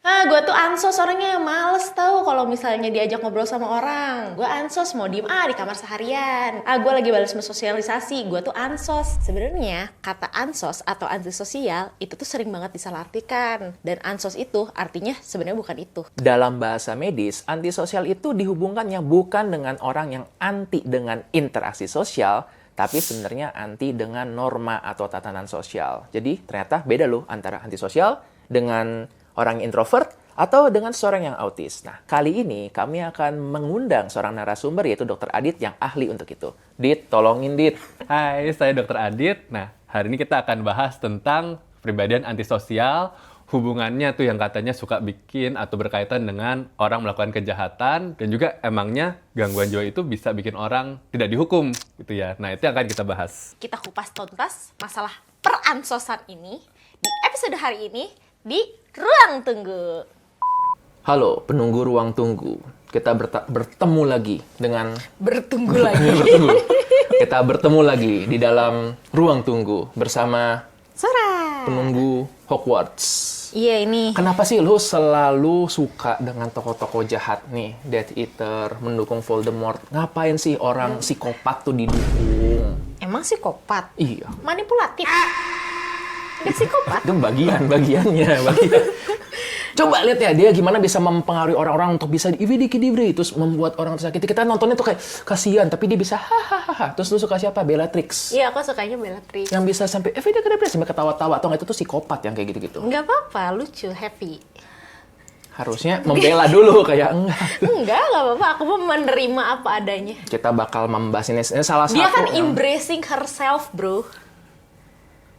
Gue tuh ansos orangnya males tahu kalau misalnya diajak ngobrol sama orang. Gue ansos mau diem di kamar seharian. Gue lagi balas sosialisasi. Gue tuh ansos. Sebenarnya kata ansos atau antisosial itu tuh sering banget disalahartikan. Dan ansos itu artinya sebenarnya bukan itu. Dalam bahasa medis, antisosial itu dihubungkannya bukan dengan orang yang anti dengan interaksi sosial, tapi sebenarnya anti dengan norma atau tatanan sosial. Jadi ternyata beda loh antara antisosial dengan orang introvert atau dengan seorang yang autis. Nah, kali ini kami akan mengundang seorang narasumber yaitu Dr. Adit yang ahli untuk itu. Dit, tolongin Dit. Hai, saya Dr. Adit. Nah, hari ini kita akan bahas tentang kepribadian antisosial, hubungannya tuh yang katanya suka bikin atau berkaitan dengan orang melakukan kejahatan, dan juga emangnya gangguan jiwa itu bisa bikin orang tidak dihukum, gitu ya. Nah, itu yang akan kita bahas. Kita kupas tuntas masalah peransosan ini di episode hari ini di Ruang Tunggu. Halo, penunggu ruang tunggu. Kita bertemu lagi dengan... Bertunggu lagi. Kita bertemu lagi di dalam ruang tunggu bersama Sora. penunggu Hogwarts. Iya ini. Kenapa sih lu selalu suka dengan tokoh-tokoh jahat nih? Death Eater, mendukung Voldemort. Ngapain sih orang psikopat tuh didukung? Emang psikopat? Iya. Manipulatif? Gak psikopat? Itu bagiannya. Coba lihat ya, dia gimana bisa mempengaruhi orang-orang untuk bisa dikit-dikit terus membuat orang tersakiti. Kita nontonnya tuh kayak kasihan, tapi dia bisa hahaha. Terus lu suka siapa? Bellatrix. Iya, aku sukanya Bellatrix. Yang bisa sampai sampai ketawa-tawa, atau nggak itu tuh psikopat yang kayak gitu-gitu. Nggak apa-apa, lucu, happy. Harusnya membela dulu kayak enggak. Nggak apa-apa. Aku mau menerima apa adanya. Kita bakal membahas ini salah satu. Dia kan embracing herself, bro.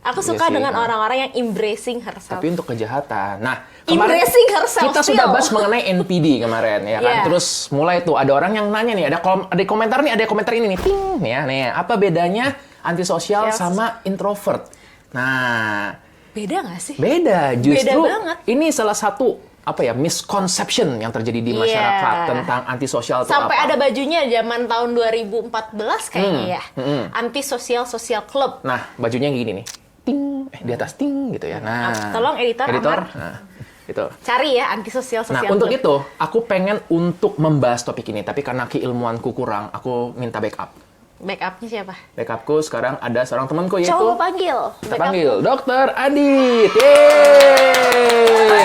Aku suka dengan orang-orang yang embracing herself. Tapi untuk kejahatan. Nah, kemarin embracing herself kita sudah bahas mengenai NPD kemarin, ya kan? Yeah. Terus mulai tuh ada orang yang nanya nih, ada komentar ini nih, ping, nih, apa bedanya antisosial sama introvert? Nah, beda nggak sih? beda. Justru Beda banget. ini salah satu misconception yang terjadi di masyarakat tentang antisosial itu sampai apa. ada bajunya zaman tahun 2014 kayaknya ya. Antisosial Social Club. Nah, bajunya yang gini nih. Ting, di atas ting gitu ya. Nah, tolong editor. Nah, gitu. Cari ya antisosial Nah, Social untuk Club. itu, aku pengen untuk membahas topik ini. Tapi karena keilmuanku kurang, aku minta backup. Backupnya siapa? Backupku sekarang ada seorang temanku yaitu... Coba panggil. Kita panggil Dr. Adit. Yeay!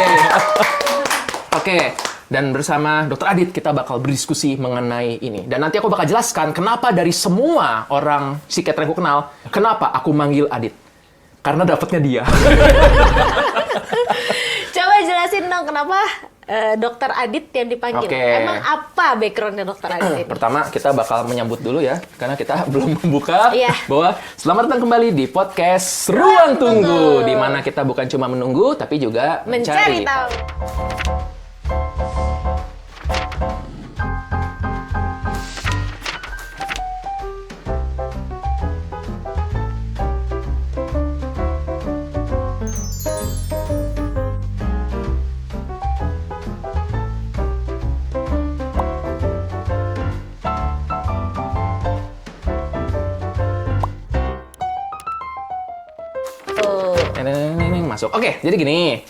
Oke, dan bersama Dr. Adit kita bakal berdiskusi mengenai ini. Dan nanti aku bakal jelaskan kenapa dari semua orang psikiater yang aku kenal, kenapa aku manggil Adit. Karena dapetnya dia. Coba jelasin dong kenapa Dokter Adit yang dipanggil. Oke. Emang apa backgroundnya Dokter Adit ini? Pertama, kita bakal menyambut dulu ya, karena kita belum membuka Iya. bahwa selamat datang kembali di podcast Ruang Tunggu, di mana kita bukan cuma menunggu, tapi juga Mencari tahu. Masuk. Oke, jadi gini.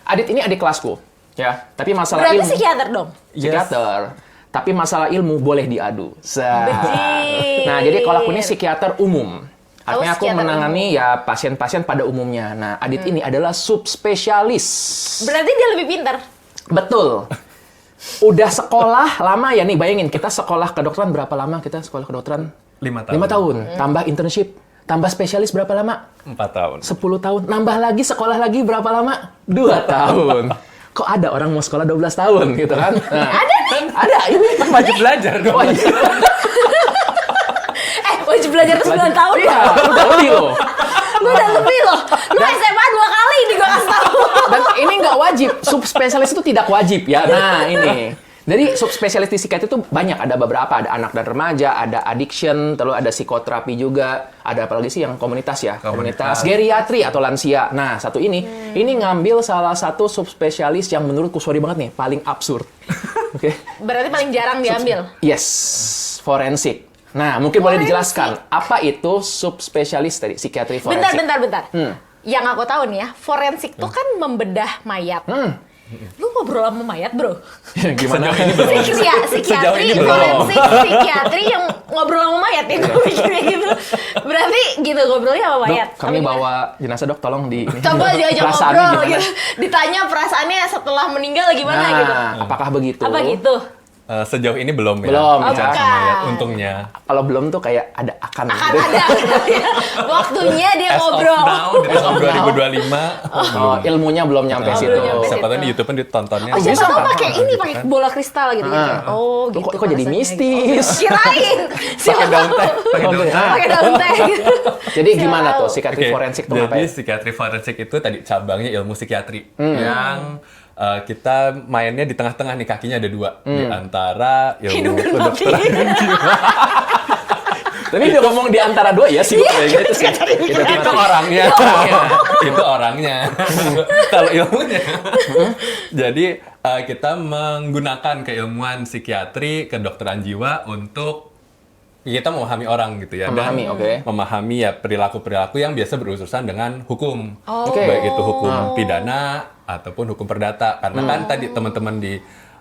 Adit ini adik kelasku, ya. Tapi masalah Berarti ilmu... psikiater dong? Psikiater. Tapi masalah ilmu boleh diadu. Bejit. Nah, jadi kalau aku ini psikiater umum. Artinya aku psikiater menangani ya pasien-pasien pada umumnya. Nah, Adit ini adalah subspesialis. Berarti dia lebih pintar? Betul. Udah sekolah lama ya nih, bayangin kita sekolah kedokteran berapa lama kita sekolah kedokteran? 5 tahun. 5 tahun. Tambah internship, tambah spesialis berapa lama? 4 tahun. 10 tahun. Nambah lagi sekolah lagi berapa lama? 2 tahun. Kok ada orang mau sekolah 12 tahun gitu kan? Nah, Ada nih. ada ini Wajib belajar dong. wajib. Wajib belajar 9 tahun Iya, loh. udah lebih loh. Gue udah lebih loh. Lu SMA 2 kali nih gue kasih tahu. Dan ini nggak wajib, subspesialis itu tidak wajib ya. Nah ini, jadi subspesialis di psikiatri itu banyak, ada beberapa, ada anak dan remaja, ada addiction, terus ada psikoterapi juga, ada apa lagi sih yang komunitas ya, komunitas geriatri atau lansia. Nah satu ini ngambil salah satu subspesialis yang menurutku sorry banget nih, paling absurd. Oke? Berarti paling jarang diambil. Yes, forensik. Nah mungkin boleh dijelaskan apa itu subspesialis tadi psikiatri forensik? Bentar. Yang aku tahu nih ya, forensik tuh kan membedah mayat. Lu ngobrol sama mayat, bro? Gimana? Sejauh Psikiatri ini belum. forensik, psikiatri yang ngobrol sama mayat ya, gue mikirnya gitu. Berarti gitu ngobrolnya sama mayat. Dok, kami Apa gimana? bawa jenazah, Dok, tolong di Coba diajak perasaannya ngobrol gimana? gitu. Ditanya perasaannya setelah meninggal gimana Nah, gitu. apakah begitu? Apa gitu? Sejauh ini belum ya. Belum, bicara ya. sama mayat, Bukan. untungnya. Kalau belum tuh kayak ada akan Akan gitu. ada waktunya dia As of ngobrol. now, di tahun 2025. Oh, ilmunya belum nyampe Oh, situ. belum nyampe. Siapa tahu di YouTube kan ditontonnya. Oh, siapa bisa tahu kan? pakai ini, pakai bola kristal gitu. Ah. Oh, gitu. Kok jadi alasannya. mistis? Oh, kirain. Siapa Pakai daun tahu teh, pakai daun teh. pakai daun teh gitu. Jadi Siapa gimana tahu. tuh psikiatri Oke, forensik tuh jadi ngapain? psikiatri forensik itu tadi cabangnya ilmu psikiatri yang kita mainnya di tengah-tengah nih, kakinya ada dua di antara Hidup ilmu dan mati. kedokteran jiwa. Tapi dia ngomong di antara dua ya sih kayak gitu sih. Itu orangnya, itu orangnya. Kalau ilmunya, jadi kita menggunakan keilmuan psikiatri, kedokteran jiwa untuk kita memahami orang gitu ya, Memahami, dan oke. memahami ya perilaku-perilaku yang biasa berurusan dengan hukum, Oke. baik itu hukum pidana ataupun hukum perdata. Karena kan tadi teman-teman di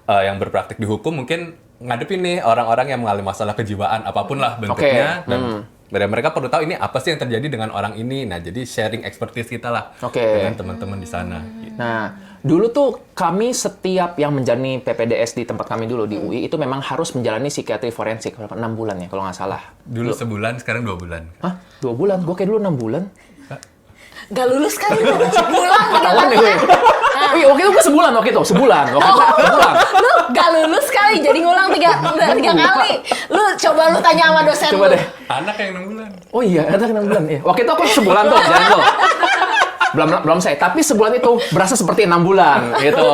yang berpraktik di hukum mungkin ngadepin nih orang-orang yang mengalami masalah kejiwaan apapun lah bentuknya, dan dari mereka perlu tahu ini apa sih yang terjadi dengan orang ini. Nah, jadi sharing expertise kita lah Oke. dengan teman-teman di sana. Gitu. Nah, dulu tuh kami setiap yang menjalani PPDS di tempat kami dulu di UI itu memang harus menjalani psikiatri forensik berapa 6 bulan ya kalau nggak salah. Dulu sebulan, sekarang 2 bulan. Hah? 2 bulan? Gue kayak dulu 6 bulan. Gak lulus kan lu. Pulang 3 Ketahuan kali deh gue. kan. Wih, waktu itu gue sebulan waktu itu. Sebulan. Lu gak lulus kali jadi ngulang 3 kali. Lu coba lu tanya sama dosen Coba lu. deh. Anak yang 6 bulan. Oh iya, ada 6 bulan. Iya. Waktu itu aku sebulan tuh, jangan tuh. Belum saya, tapi sebulan itu berasa seperti 6 bulan gitu.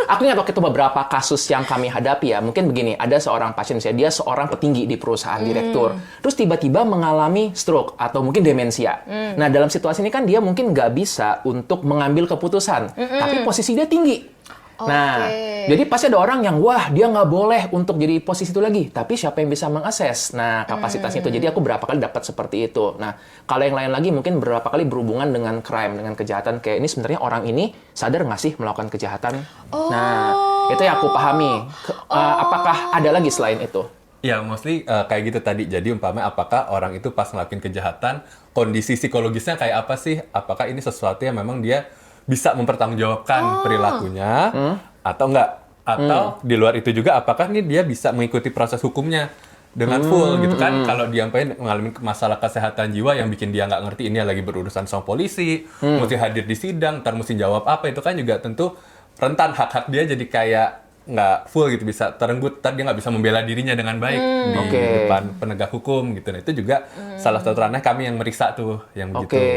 Aku ingat waktu itu beberapa kasus yang kami hadapi ya. Mungkin begini, ada seorang pasien misalnya dia seorang petinggi di perusahaan direktur, terus tiba-tiba mengalami stroke atau mungkin demensia. Nah, dalam situasi ini kan dia mungkin nggak bisa untuk mengambil keputusan, tapi posisi dia tinggi. Nah, Oke. jadi pasti ada orang yang, wah dia nggak boleh untuk jadi posisi itu lagi. Tapi siapa yang bisa mengakses? Nah, kapasitasnya itu. Jadi aku berapa kali dapat seperti itu. Nah, kalau yang lain lagi mungkin berapa kali berhubungan dengan crime, dengan kejahatan. Kayak ini sebenarnya orang ini sadar nggak sih melakukan kejahatan? Nah, itu yang aku pahami. Apakah ada lagi selain itu? Ya, mostly kayak gitu tadi. Jadi umpamanya apakah orang itu pas ngelakuin kejahatan, kondisi psikologisnya kayak apa sih? Apakah ini sesuatu yang memang dia bisa mempertanggungjawabkan perilakunya atau enggak? Atau di luar itu juga apakah nih dia bisa mengikuti proses hukumnya dengan full gitu kan? Kalau dia mengalami masalah kesehatan jiwa yang bikin dia nggak ngerti ini lagi berurusan sama polisi, mesti hadir di sidang, ntar mesti jawab apa, itu kan juga tentu rentan hak-hak dia jadi kayak nggak full gitu, bisa terenggut, ntar dia nggak bisa membela dirinya dengan baik di Oke. depan penegak hukum gitu. Nah, itu juga salah satu ranah kami yang meriksa tuh yang begitu. Oke.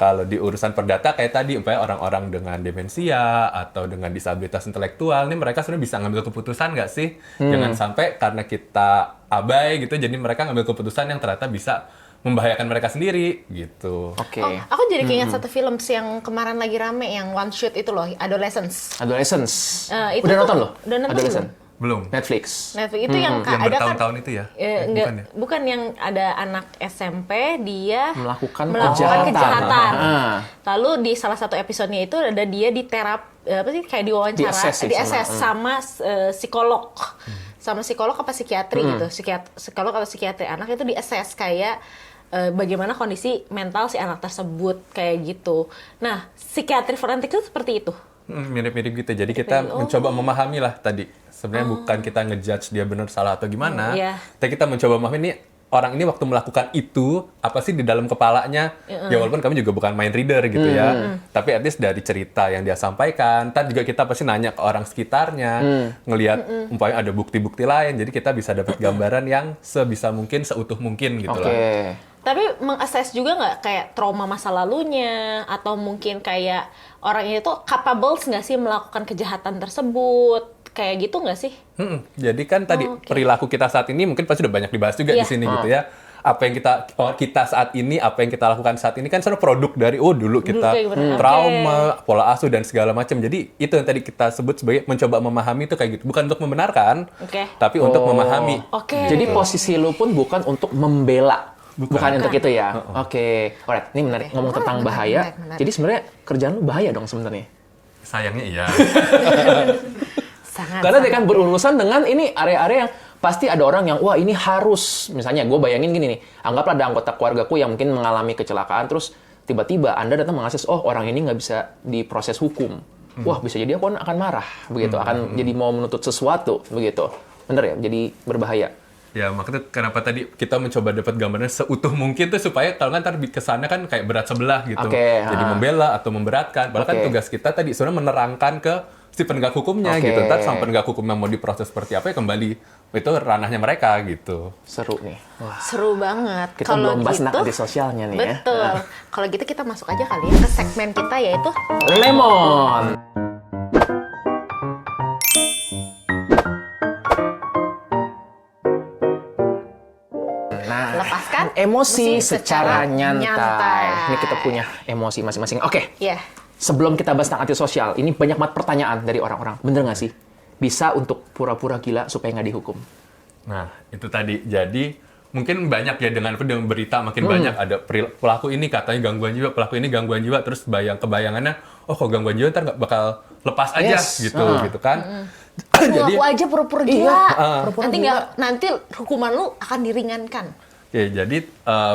Kalau di urusan perdata kayak tadi, umpamanya orang-orang dengan demensia atau dengan disabilitas intelektual, ini mereka sebenarnya bisa ngambil keputusan nggak sih? Jangan sampai karena kita abai gitu, jadi mereka ngambil keputusan yang ternyata bisa membahayakan mereka sendiri gitu. Oke. Oh, aku jadi keinget satu film yang kemarin lagi rame yang One Shoot itu loh, Adolescence. Adolescence. Itu Udah tuh- nonton loh? udah nonton Adolescence. Belum. Netflix. Netflix itu yang Yang ada kan bertahun-tahun itu ya? enggak, Bukan ya? bukan yang ada anak SMP dia Melakukan kejahatan. Ah. Lalu di salah satu episodenya itu ada dia di apa sih kayak diwawancara, Di-assess sih sama psikolog. Sama psikolog apa psikiatri gitu. Psikolog atau psikiatri anak itu di-assess kayak bagaimana kondisi mental si anak tersebut kayak gitu. Nah, psikiatri forensik itu seperti itu. Mirip-mirip gitu. Jadi kita mencoba memahami lah tadi. Sebenarnya bukan kita ngejudge dia benar salah atau gimana. Iya. Tapi kita mencoba memahami nih orang ini waktu melakukan itu apa sih di dalam kepalanya. Ya walaupun kami juga bukan mind reader gitu ya. Tapi at least dari cerita yang dia sampaikan. Ntar juga kita pasti nanya ke orang sekitarnya. Ngelihat umpamanya ada bukti-bukti lain. Jadi kita bisa dapat gambaran yang sebisa mungkin, seutuh mungkin gitu Oke. lah. Tapi mengakses juga nggak kayak trauma masa lalunya atau mungkin kayak orang ini tuh capable nggak sih melakukan kejahatan tersebut kayak gitu nggak sih? Jadi kan tadi perilaku kita saat ini mungkin pasti udah banyak dibahas juga Iya. di sini gitu ya. Apa yang kita saat ini, apa yang kita lakukan saat ini kan sebenarnya produk dari dulu kita kayak gimana? trauma, pola asuh dan segala macam. Jadi itu yang tadi kita sebut sebagai mencoba memahami itu kayak gitu. Bukan untuk membenarkan, Oke. tapi untuk memahami. Oke. Jadi posisi lu pun bukan untuk membela. Bukan untuk itu ya. Oke. Alright, ini menarik ngomong tentang bahaya. menarik. Jadi sebenarnya kerjaan lu bahaya dong sebenarnya. Sayangnya iya. Sangat. Karena dia kan berurusan dengan ini area-area yang pasti ada orang yang, wah ini harus, misalnya gue bayangin gini nih, anggaplah ada anggota keluargaku yang mungkin mengalami kecelakaan, terus tiba-tiba Anda datang mengakses, oh orang ini nggak bisa diproses hukum. Wah bisa jadi aku akan marah, begitu, akan jadi mau menuntut sesuatu, begitu. Bener ya, jadi berbahaya. Ya, makanya kenapa tadi kita mencoba dapat gambarnya seutuh mungkin tuh supaya kalau ntar kesannya kan kayak berat sebelah gitu. Oke, Jadi membela atau memberatkan. Padahal kan Oke. tugas kita tadi sebenarnya menerangkan ke si penegak hukumnya Oke. gitu. Ntar sama penegak hukumnya mau diproses seperti apa ya kembali itu ranahnya mereka gitu. Seru nih. Wah, Seru banget. kita belum bahas tentang antisosialnya nih ya. Betul. Kalau gitu kita masuk aja kali ya ke segmen kita yaitu Lemon. Nah, lepaskan emosi emosi secara secara nyantai. nyantai. Ini kita punya emosi masing-masing. Oke, ya. sebelum kita bahas tentang antisosial, ini banyak banget pertanyaan dari orang-orang. Bener nggak sih? Bisa untuk pura-pura gila supaya nggak dihukum? Nah, itu tadi. Jadi mungkin banyak ya dengan berita makin banyak ada pelaku ini katanya gangguan jiwa, pelaku ini gangguan jiwa, terus kebayangannya, oh kok gangguan jiwa ntar nggak bakal lepas aja Yes. gitu kan. Jadi aku aja pura-pura gila. pura-pura Nanti hukuman lu akan diringankan. Ya, jadi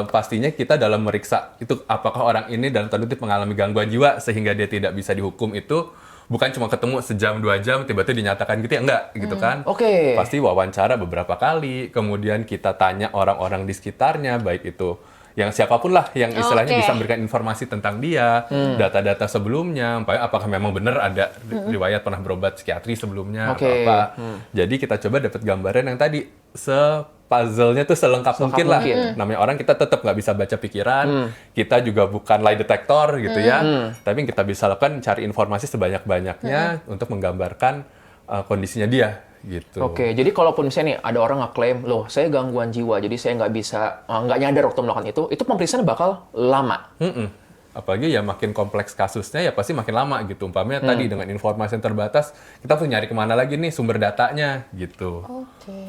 pastinya kita dalam meriksa itu apakah orang ini dalam tanda kutip mengalami gangguan jiwa sehingga dia tidak bisa dihukum itu bukan cuma ketemu sejam 2 jam tiba-tiba dinyatakan gitu ya enggak gitu kan. Oke. Pasti wawancara beberapa kali, kemudian kita tanya orang-orang di sekitarnya baik itu yang siapapun lah yang istilahnya Oke. bisa memberikan informasi tentang dia, data-data sebelumnya, apakah memang benar ada riwayat pernah berobat psikiatri sebelumnya atau Oke. apa. Jadi kita coba dapat gambaran yang tadi puzzle-nya tuh selengkap mungkin lah. Namanya orang kita tetap nggak bisa baca pikiran, kita juga bukan lie detector gitu ya. Tapi yang kita bisa lakukan cari informasi sebanyak-banyaknya untuk menggambarkan kondisinya dia gitu. Oke, jadi kalaupun misalnya nih ada orang ngeklaim, loh saya gangguan jiwa, jadi saya nggak bisa, nggak nyadar waktu melakukan itu pemeriksaan bakal lama. Apalagi ya makin kompleks kasusnya ya pasti makin lama gitu. Umpamanya tadi dengan informasi yang terbatas, kita harus nyari kemana lagi nih sumber datanya gitu.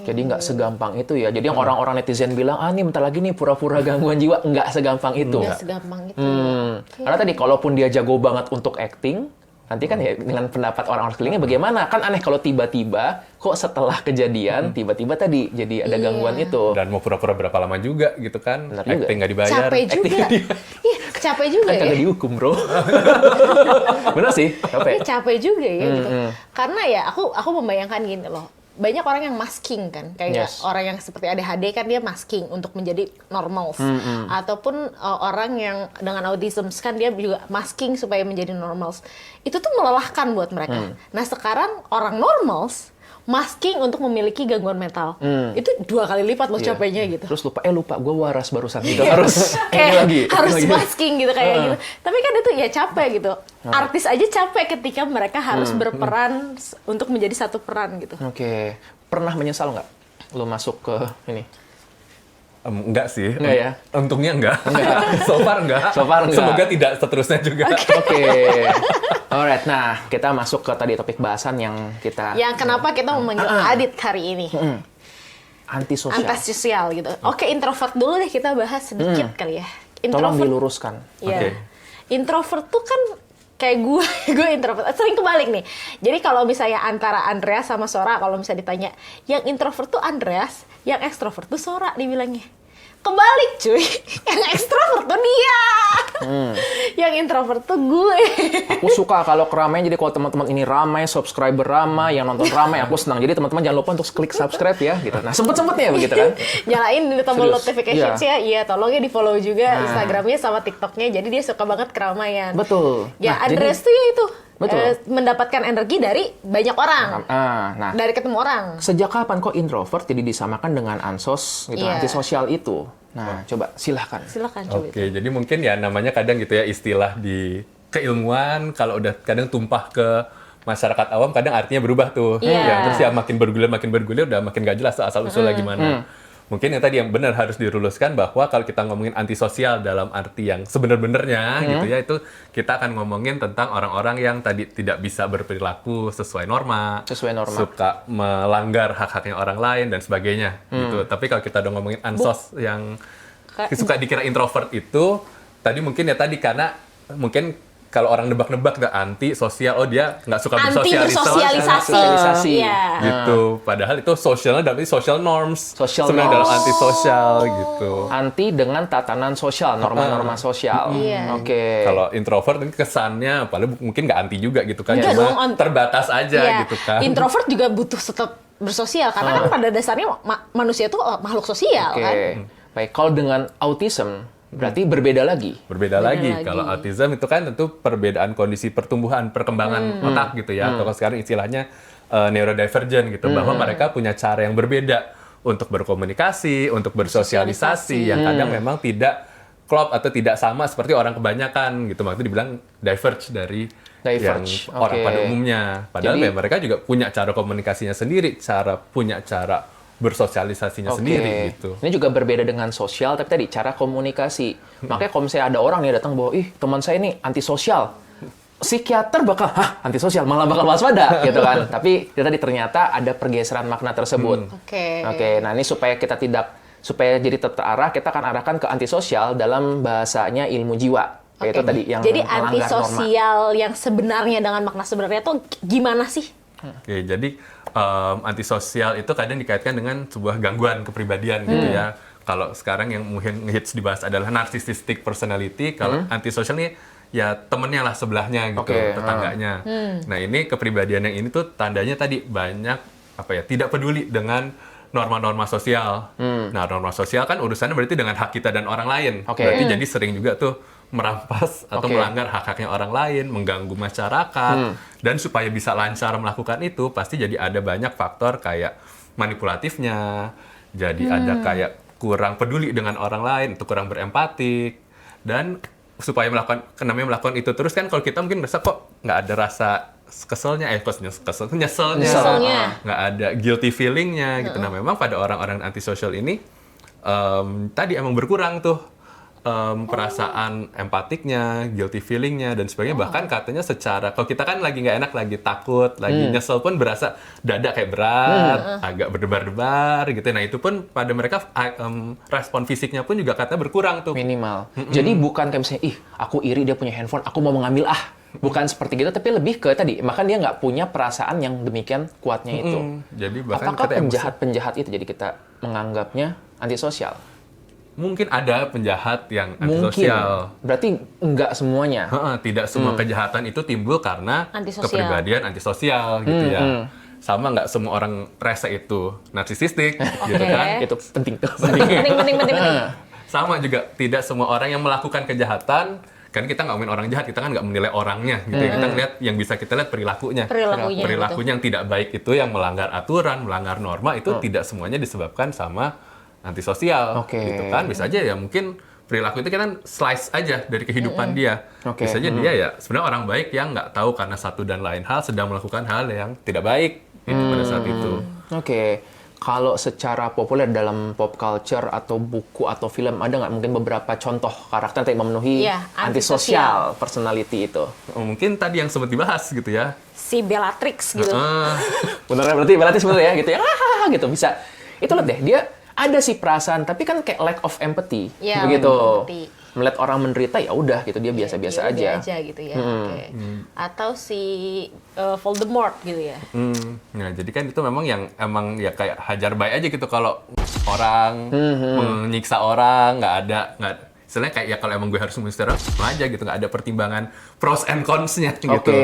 Jadi nggak segampang itu ya. Jadi yang orang-orang netizen bilang, nih bentar lagi nih pura-pura gangguan jiwa, nggak segampang itu. Nggak segampang itu. Karena tadi kalaupun dia jago banget untuk acting, nanti kan ya dengan pendapat orang-orang sekelilingnya bagaimana? Kan aneh kalau tiba-tiba kok setelah kejadian tiba-tiba tadi jadi ada gangguan itu. Dan mau pura-pura berapa lama juga gitu kan. Benar juga. Acting nggak dibayar. Capek juga. Iya, capek juga Kan ya. kagak dihukum, Bro. Bener sih, Ini capek. capek juga ya gitu. Karena ya aku membayangkan gini loh. Banyak orang yang masking kan, kayak Yes. orang yang seperti ADHD kan dia masking untuk menjadi normals, ataupun orang yang dengan autism kan dia juga masking supaya menjadi normals. Itu tuh melelahkan buat mereka. Nah sekarang orang normals masking untuk memiliki gangguan mental, itu 2 kali lipat loh Iya. capeknya gitu. Terus lupa gue waras barusan gitu. Harus ini Kayak lagi. harus ini lagi. masking gitu kayak gitu. Tapi kan itu ya capek gitu. Artis aja capek ketika mereka harus berperan untuk menjadi satu peran gitu. Oke. Pernah menyesal nggak lo masuk ke ini? Enggak sih. Enggak ya? Untungnya enggak. So far enggak. So far enggak. Semoga tidak seterusnya juga. Oke. Alright, nah kita masuk ke tadi topik bahasan yang kita Yang kenapa kita memanggil Adit hari ini? antisosial. Antisosial gitu. Oke, introvert dulu deh kita bahas sedikit kali ya. Tolong diluruskan. Iya. Oke. Introvert tuh kan kayak gue introvert. Sering kebalik nih. Jadi kalau misalnya antara Andreas sama Sora, kalau misalnya ditanya, yang introvert tuh Andreas, yang ekstrovert tuh Sora dibilangnya. Kebalik cuy. Yang ekstrovert tuh dia. Yang introvert tuh gue. Aku suka kalau keramaian, jadi kalau teman-teman ini ramai, subscriber ramai, yang nonton ramai, aku senang. Jadi teman-teman jangan lupa untuk klik subscribe ya, gitu. Nah, sempet-sempetnya begitu kan? Nyalain di tombol Serius? notifications Iya. ya. Iya, tolong ya di-follow juga Nah. Instagramnya sama TikToknya. Jadi dia suka banget keramaian. Betul. Ya, Nah, Andreas tuh ya itu. Betul. Mendapatkan energi dari banyak orang. nah, Dari ketemu orang. sejak kapan kok introvert jadi disamakan dengan ansos, gitu, Iya. antisosial itu? Nah, coba silahkan. Silakan coba. Oke, jadi mungkin ya namanya kadang gitu ya istilah di keilmuan kalau udah kadang tumpah ke masyarakat awam kadang artinya berubah tuh. Iya. Ya, terus ya makin bergulir udah makin gak jelas asal usulnya gimana. Mungkin yang tadi yang benar harus diruluskan bahwa kalau kita ngomongin antisosial dalam arti yang sebenar-benarnya gitu ya, itu kita akan ngomongin tentang orang-orang yang tadi tidak bisa berperilaku sesuai norma, Sesuai norma. suka melanggar hak-haknya orang lain dan sebagainya gitu. Tapi kalau kita udah ngomongin ansos yang suka dikira introvert itu tadi mungkin ya tadi karena mungkin kalau orang nebak-nebak nggak anti sosial, oh dia nggak suka Anti bersosialisasi. Bersosialisasi. Iya. gitu. Padahal itu sosialnya dalam arti social norms. Social Sebenarnya dalam norms. anti-sosial gitu. Anti dengan tatanan sosial, norma-norma sosial. Iya. Oke. Kalau introvert ini kesannya, padahal mungkin nggak anti juga gitu kan, Enggak cuma dong, terbatas aja Iya. gitu kan. Introvert juga butuh tetap bersosial karena kan pada dasarnya manusia itu makhluk sosial Oke. kan. Baik, kalau dengan autism berarti berbeda lagi. Berbeda lagi. lagi. Kalau autism itu kan tentu perbedaan kondisi pertumbuhan, perkembangan otak gitu ya. Atau sekarang istilahnya neurodivergent gitu, bahwa mereka punya cara yang berbeda untuk berkomunikasi, untuk bersosialisasi, yang kadang memang tidak klop atau tidak sama seperti orang kebanyakan gitu. Makanya dibilang diverge dari Diverge, yang orang oke. pada umumnya. Padahal Jadi- mereka juga punya cara komunikasinya sendiri, punya cara bersosialisasinya Oke. sendiri gitu. Ini juga berbeda dengan sosial, tapi tadi cara komunikasi. Makanya kalau misalnya ada orang nih datang bahwa, ih teman saya ini antisosial, psikiater bakal, antisosial, malah bakal waspada gitu kan. Tapi tadi ternyata ada pergeseran makna tersebut. Oke. Oke, nah ini supaya jadi tetap terarah, kita akan arahkan ke antisosial dalam bahasanya ilmu jiwa. Yaitu Oke. tadi yang Jadi melanggar norma. antisosial yang sebenarnya dengan makna sebenarnya tuh gimana sih? Oke, jadi antisosial itu kadang dikaitkan dengan sebuah gangguan kepribadian gitu ya. Kalau sekarang yang mungkin ngehits dibahas adalah narcissistic personality, kalau antisosial nih ya temennya lah sebelahnya gitu, Oke, tetangganya. Nah ini kepribadian yang ini tuh tandanya tadi banyak tidak peduli dengan norma-norma sosial. Nah norma sosial kan urusannya berarti dengan hak kita dan orang lain. Oke. Berarti jadi sering juga tuh merampas atau Oke. melanggar hak-haknya orang lain, mengganggu masyarakat, dan supaya bisa lancar melakukan itu, pasti jadi ada banyak faktor kayak manipulatifnya, jadi ada kayak kurang peduli dengan orang lain, atau kurang berempatik, dan supaya melakukan itu terus kan kalau kita mungkin merasa kok nggak ada rasa nyeselnya, Nyeselnya. nggak ada guilty feelingnya gitu. Nah memang pada orang-orang antisosial ini tadi emang berkurang tuh perasaan empatiknya, guilty feelingnya, dan sebagainya. Bahkan katanya secara, kalau kita kan lagi nggak enak, lagi takut, lagi nyesel pun berasa dada kayak berat, agak berdebar-debar gitu. Nah itu pun pada mereka respon fisiknya pun juga katanya berkurang tuh. Minimal. Jadi bukan kayak misalnya, ih aku iri dia punya handphone, aku mau mengambil Bukan seperti gitu, tapi lebih ke tadi, maka dia nggak punya perasaan yang demikian kuatnya itu. Jadi bahkan Apakah katanya emosi. penjahat-penjahat itu jadi kita menganggapnya antisosial? Mungkin ada penjahat yang Mungkin. antisosial. Berarti nggak semuanya. Tidak semua kejahatan itu timbul karena Antisosial. kepribadian antisosial gitu ya. Sama nggak semua orang rese itu narsisistik gitu kan. Itu penting tuh. Penting. Sama juga tidak semua orang yang melakukan kejahatan, kan kita nggak ngomongin orang jahat, kita kan nggak menilai orangnya gitu ya. Kita lihat yang bisa kita lihat perilakunya. Perilakunya, yang tidak baik itu, yang melanggar aturan, melanggar norma itu tidak semuanya disebabkan sama antisosial Oke. gitu kan. Bisa aja ya mungkin perilaku itu kan slice aja dari kehidupan dia. Oke. Bisa aja dia ya sebenarnya orang baik yang nggak tahu karena satu dan lain hal sedang melakukan hal yang tidak baik gitu pada saat itu. Oke. Kalau secara populer dalam pop culture atau buku atau film, ada nggak mungkin beberapa contoh karakter yang memenuhi Iya, antisosial personality itu? Mungkin tadi yang sempat dibahas gitu ya. Si Bellatrix gitu. Beneran berarti sebenarnya ya gitu ya, gitu bisa. Itu lihat deh, dia ada sih perasaan, tapi kan kayak lack of empathy, Iya, begitu. empathy. Melihat orang menderita ya udah gitu, dia biasa-biasa Dia aja. gitu ya. Oke. Atau si Voldemort gitu ya. Nah, jadi kan itu memang yang emang ya kayak hajar baik aja gitu kalau orang menyiksa orang, nggak istilahnya kayak ya kalau emang gue harus mengusir orang aja gitu, nggak ada pertimbangan pros and cons-nya gitu. Oke.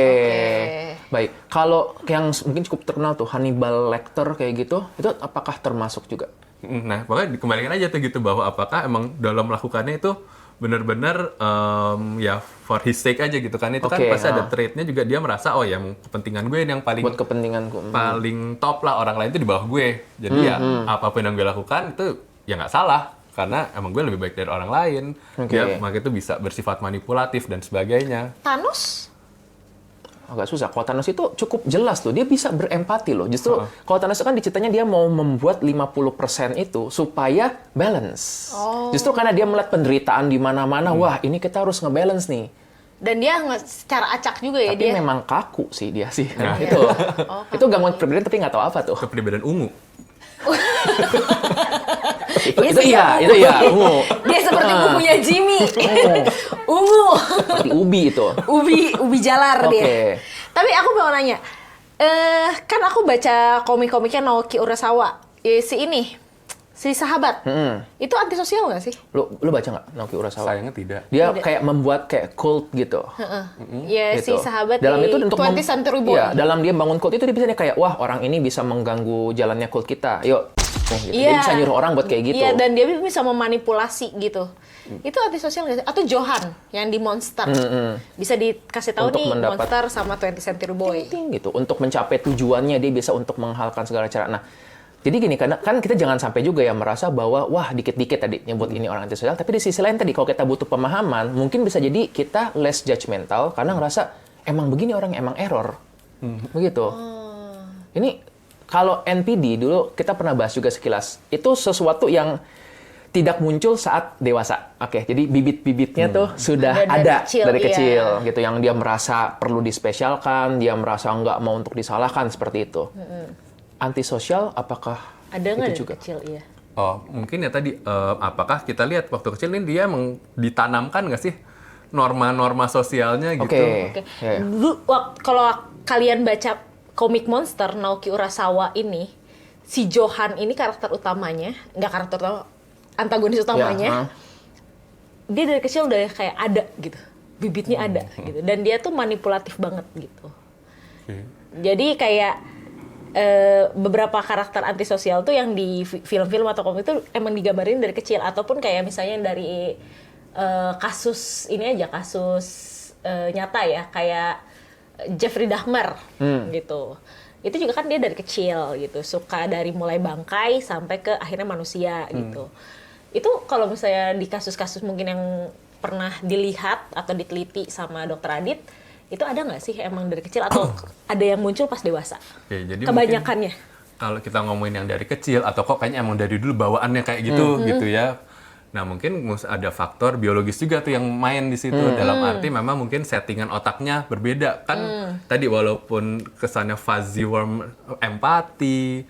Baik, kalau yang mungkin cukup terkenal tuh Hannibal Lecter kayak gitu, itu apakah termasuk juga? Nah, pokoknya dikembalikan aja tuh gitu bahwa apakah emang dalam melakukannya itu benar-benar ya for his sake aja gitu kan. Itu kan Oke, pasti ada trait-nya juga, dia merasa oh ya kepentingan gue ini yang paling Buat kepentinganku. paling top lah, orang lain itu di bawah gue. Jadi ya apapun yang gue lakukan itu ya nggak salah karena emang gue lebih baik dari orang lain. Oke. Ya, maka itu bisa bersifat manipulatif dan sebagainya. Thanos? Agak susah. Kalau Thanos itu cukup jelas tuh, dia bisa berempati loh. Justru kalau Thanos itu kan diceritanya dia mau membuat 50% itu supaya balance. Justru karena dia melihat penderitaan di mana-mana, wah ini kita harus ngebalance nih. Dan dia secara acak juga ya Tapi dia. memang kaku sih dia sih. Itu gangguan kepribadian tapi nggak tahu apa tuh. Kepribadian ungu. Itu iya, ungu. Dia seperti bukunya Jimmy. Ungu. Seperti ubi itu. Ubi jalar Oke. dia. Tapi aku mau nanya, kan aku baca komik-komiknya Naoki Urasawa, si sahabat. Itu antisosial nggak sih? Lu baca nggak Naoki Urasawa? Sayangnya tidak. Dia kayak membuat kayak cult gitu. Ya, Gitu. si sahabat dalam di itu untuk 20th Century Boy. Iya, dalam dia bangun cult itu dia bisa kayak wah orang ini bisa mengganggu jalannya cult kita. Yuk. Gitu. Dia bisa nyuruh orang buat kayak gitu. Iya, dan dia bisa memanipulasi gitu. Itu antisosial nggak sih? Atau Johan yang di Monster. Bisa dikasih tahu Untuk nih mendapat- Monster sama 20th Century Boy. Penting gitu. Untuk mencapai tujuannya dia bisa untuk menghalalkan segala cara. Nah, jadi gini, kan kita jangan sampai juga ya merasa bahwa wah dikit-dikit tadi nyebut ini orang antisosial, tapi di sisi lain tadi kalau kita butuh pemahaman, mungkin bisa jadi kita less judgmental karena ngerasa emang begini orang emang error. Begitu. Ini kalau NPD dulu kita pernah bahas juga sekilas, itu sesuatu yang tidak muncul saat dewasa. Oke, jadi bibit-bibitnya tuh sudah Ada ada dari kecil, iya. gitu, yang dia merasa perlu dispesialkan, dia merasa nggak mau untuk disalahkan seperti itu. Antisosial apakah Ada nggak itu dari juga? kecil, iya. Oh, mungkin ya tadi, apakah kita lihat waktu kecil ini dia emang ditanamkan nggak sih norma-norma sosialnya gitu? Oke. Oke. Ya. Dulu kalau kalian baca komik Monster Naoki Urasawa ini, si Johan ini karakter utamanya, nggak karakter utama, antagonis utamanya. Dia dari kecil udah kayak ada gitu. Bibitnya ada gitu. Dan dia tuh manipulatif banget gitu. Jadi kayak beberapa karakter antisosial tuh yang di film-film atau komik itu emang digambarin dari kecil, ataupun kayak misalnya dari kasus ini aja, kasus nyata ya, kayak Jeffrey Dahmer gitu. Itu juga kan dia dari kecil gitu, suka dari mulai bangkai sampai ke akhirnya manusia gitu. Itu kalau misalnya di kasus-kasus mungkin yang pernah dilihat atau diteliti sama Dokter Adit, itu ada nggak sih emang dari kecil atau ada yang muncul pas dewasa? Oke, jadi kebanyakannya. Kalau kita ngomongin yang dari kecil atau kok kayaknya emang dari dulu bawaannya kayak gitu gitu ya. Nah, mungkin ada faktor biologis juga tuh yang main di situ. Dalam arti memang mungkin settingan otaknya berbeda. Kan tadi walaupun kesannya fuzzy worm, empati,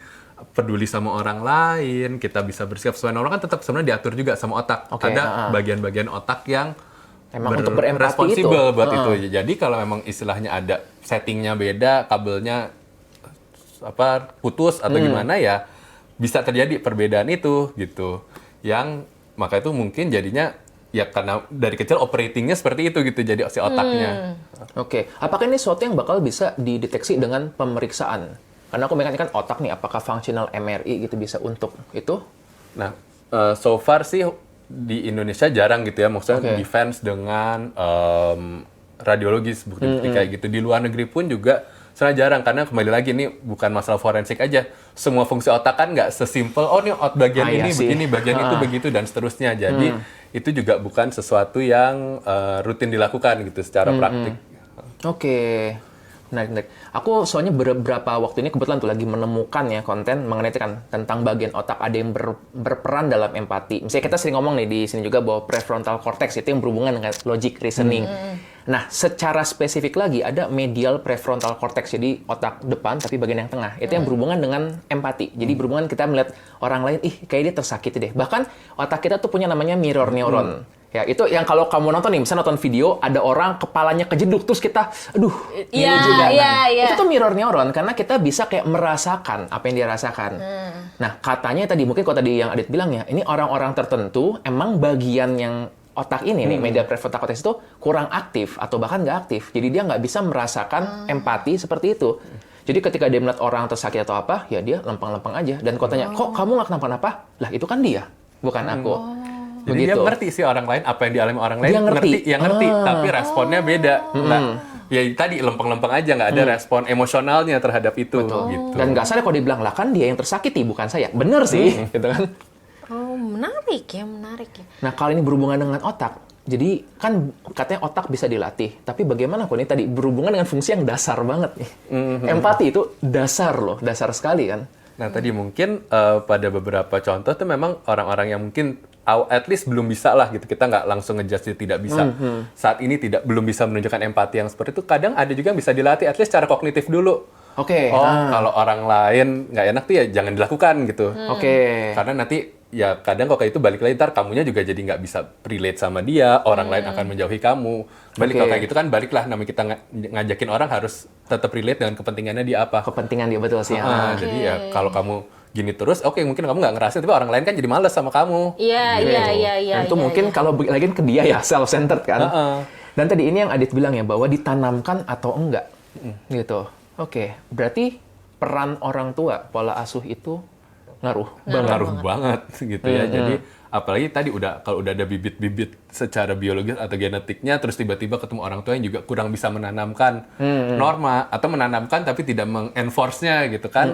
peduli sama orang lain, kita bisa bersikap sesuai orang, kan tetap sebenarnya diatur juga sama otak. Oke, Ada bagian-bagian otak yang Emang untuk berempati responsibel itu. buat itu. Jadi kalau memang istilahnya ada settingnya beda, kabelnya putus atau gimana ya, bisa terjadi perbedaan itu gitu. Yang maka itu mungkin jadinya ya karena dari kecil operatingnya seperti itu gitu, jadi si otaknya. Oke, apakah ini sesuatu yang bakal bisa dideteksi dengan pemeriksaan? Karena aku mikirnya kan otak nih, apakah functional MRI gitu bisa untuk itu? Nah, so far sih di Indonesia jarang gitu ya, maksudnya Oke. defense dengan radiologis bukti-bukti kayak gitu. Di luar negeri pun juga sebenarnya jarang, karena kembali lagi ini bukan masalah forensik aja. Semua fungsi otak kan nggak sesimpel, oh nih bagian ini iya sih. begini, bagian itu begitu, dan seterusnya. Jadi itu juga bukan sesuatu yang rutin dilakukan gitu secara praktik. Oke. Menarik. Aku soalnya beberapa waktu ini kebetulan tuh lagi menemukan ya konten mengenai itu kan tentang bagian otak ada yang berperan dalam empati. Misalnya kita sering ngomong nih di sini juga bahwa prefrontal cortex itu yang berhubungan dengan logic reasoning. Nah, secara spesifik lagi ada medial prefrontal cortex, jadi otak depan tapi bagian yang tengah. Itu yang berhubungan dengan empati. Jadi berhubungan kita melihat orang lain, kayak dia tersakiti deh. Bahkan otak kita tuh punya namanya mirror neuron. Ya, itu yang kalau kamu nonton nih, misalnya nonton video, ada orang kepalanya kejeduk, terus kita, aduh, Iya, ini juga. iya. Itu tuh mirror neuron, karena kita bisa kayak merasakan apa yang dia rasakan. Nah, katanya tadi, mungkin kalau tadi yang Adit bilang ya, ini orang-orang tertentu, emang bagian yang otak ini nih, medial prefrontal cortex itu kurang aktif, atau bahkan nggak aktif. Jadi dia nggak bisa merasakan empati seperti itu. Jadi ketika dia melihat orang tersakiti atau apa, ya dia lempeng-lempeng aja. Dan kalau tanya, kok kamu nggak kenapa-napa? Lah, itu kan dia, bukan aku. Jadi dia ngerti sih orang lain, apa yang dialami orang lain, Dia ngerti. tapi responnya beda. Nah, ya tadi lempeng-lempeng aja, nggak ada respon emosionalnya terhadap itu. Gitu. Dan nggak salah kalau dibilang, lah kan dia yang tersakiti, bukan saya. Bener sih, gitu kan. Oh, menarik ya. Nah, kalau ini berhubungan dengan otak, jadi kan katanya otak bisa dilatih. Tapi bagaimana kalau ini tadi berhubungan dengan fungsi yang dasar banget nih. Empati itu dasar loh, dasar sekali kan. Nah, tadi mungkin pada beberapa contoh tuh memang orang-orang yang mungkin at least belum bisa lah gitu. Kita nggak langsung ngejudge dia tidak bisa. Saat ini belum bisa menunjukkan empati yang seperti itu. Kadang ada juga yang bisa dilatih, at least secara kognitif dulu. Oke. Kalau orang lain nggak enak tuh ya jangan dilakukan gitu. Oke. Karena nanti ya kadang kok kayak itu balik lagi ntar kamunya juga jadi nggak bisa relate sama dia, orang lain akan menjauhi kamu. Balik kalau Oke. kayak gitu kan baliklah namanya kita ngajakin orang harus tetap relate dengan kepentingannya dia apa. Kepentingan dia betul sih. Jadi ya kalau kamu gini terus, oke mungkin kamu nggak ngerasain, tapi orang lain kan jadi males sama kamu. Iya, Gitu. iya, iya, iya. Dan itu mungkin kalau balik lagi ke dia ya self-centered kan. Dan tadi ini yang Adit bilang ya bahwa ditanamkan atau enggak gitu. Oke, berarti peran orang tua pola asuh itu ngaruh banget. Ngaruh banget gitu ya. Jadi apalagi tadi kalau udah ada bibit-bibit secara biologis atau genetiknya, terus tiba-tiba ketemu orang tua yang juga kurang bisa menanamkan norma atau menanamkan tapi tidak mengenforce-nya gitu kan.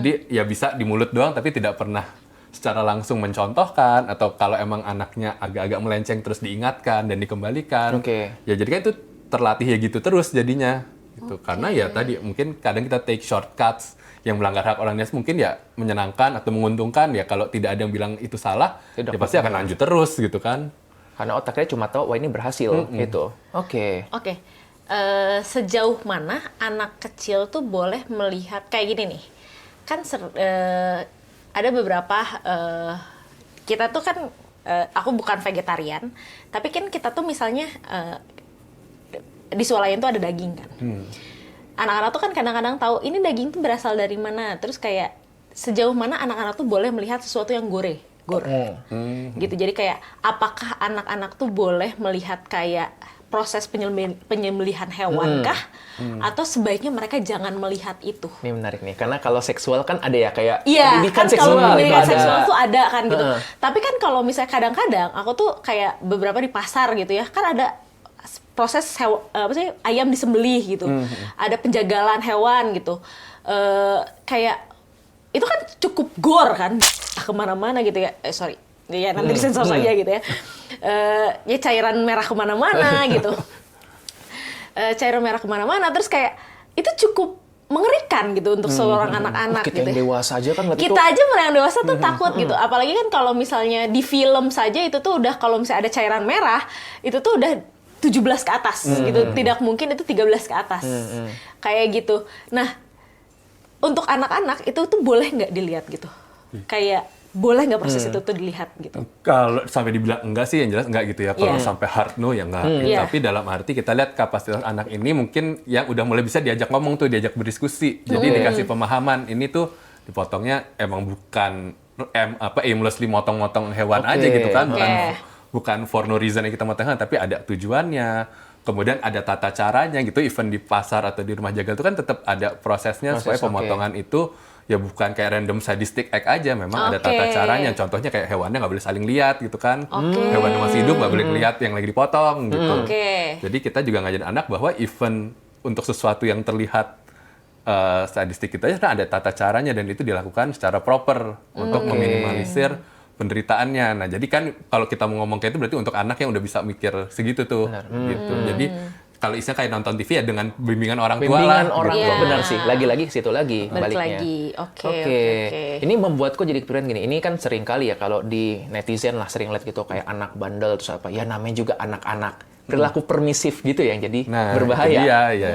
Jadi ya bisa di mulut doang tapi tidak pernah secara langsung mencontohkan, atau kalau emang anaknya agak-agak melenceng terus diingatkan dan dikembalikan. Oke. Ya jadi kan itu terlatih ya gitu terus jadinya. Gitu. Karena ya tadi mungkin kadang kita take shortcuts yang melanggar hak orang lain, mungkin ya menyenangkan atau menguntungkan, ya kalau tidak ada yang bilang itu salah, Tidak ya pasti akan lanjut terus gitu kan. Karena otaknya cuma tahu wah ini berhasil gitu. Oke. Oke, sejauh mana anak kecil tuh boleh melihat kayak gini nih? Kan ada beberapa kita tuh kan aku bukan vegetarian, tapi kan kita tuh misalnya di swalayan tuh ada daging kan. Anak-anak tuh kan kadang-kadang tahu ini daging tuh berasal dari mana. Terus kayak sejauh mana anak-anak tuh boleh melihat sesuatu yang gore. Gitu. Jadi kayak apakah anak-anak tuh boleh melihat kayak proses penyembelihan hewan kah? Atau sebaiknya mereka jangan melihat itu? Ini menarik nih, karena kalau seksual kan ada ya kayak Iya, pendidikan kan seksual kalau itu pendidikan ada. seksual tuh ada kan gitu. Tapi kan kalau misalnya kadang-kadang aku tuh kayak beberapa di pasar gitu ya, kan ada proses ayam disembelih gitu, ada penjagalan hewan gitu, kayak itu kan cukup gore kan, kemana-mana gitu ya. Sorry, ya nanti disensor saja gitu ya. Ya cairan merah kemana-mana gitu, cairan merah kemana-mana, terus kayak itu cukup mengerikan gitu untuk seorang anak-anak Kita gitu. yang dewasa aja kan ngeliat Kita itu. aja malah yang dewasa tuh takut gitu. Apalagi kan kalau misalnya di film saja itu tuh udah kalau misalnya ada cairan merah, itu tuh udah 17 ke atas gitu. Tidak mungkin itu 13 ke atas. Kayak gitu. Nah, untuk anak-anak itu tuh boleh nggak dilihat gitu? Kayak boleh nggak proses itu tuh dilihat gitu? Kalau sampai dibilang enggak sih, yang jelas enggak gitu ya. Kalau Iya. sampai hard no ya enggak. Iya. Tapi dalam arti kita lihat kapasitas anak ini mungkin yang udah mulai bisa diajak ngomong tuh, diajak berdiskusi. Jadi dikasih pemahaman. Ini tuh dipotongnya emang bukan aimlessly motong-motong hewan Oke. aja gitu kan. Oke. Bukan for no reason yang kita motongkan, tapi ada tujuannya. Kemudian ada tata caranya gitu. Even di pasar atau di rumah jagal itu kan tetap ada prosesnya supaya oke. pemotongan itu ya bukan kayak random sadistic act aja, memang ada tata Oke. caranya. Contohnya kayak hewannya nggak boleh saling lihat gitu kan. Oke. Hewan yang masih hidup nggak boleh lihat yang lagi dipotong gitu. Oke. Jadi kita juga ngajarin anak bahwa even untuk sesuatu yang terlihat sadistik kita aja ada tata caranya, dan itu dilakukan secara proper untuk meminimalisir penderitaannya. Nah, jadi kan kalau kita mau ngomong kayak itu berarti untuk anak yang udah bisa mikir segitu tuh. Gitu. Jadi kalau isinya kayak nonton TV ya dengan bimbingan orang tua lah. Bimbingan orang Iya. tua, benar sih. Lagi-lagi ke situ lagi Balik baliknya. lagi. Oke, Oke. oke. Ini membuatku jadi kepikiran gini. Ini kan sering kali ya kalau di netizen lah sering lihat gitu kayak anak bandel terus apa. Ya namanya juga anak-anak. Perilaku permisif gitu yang jadi Nah, berbahaya. itu dia, ya.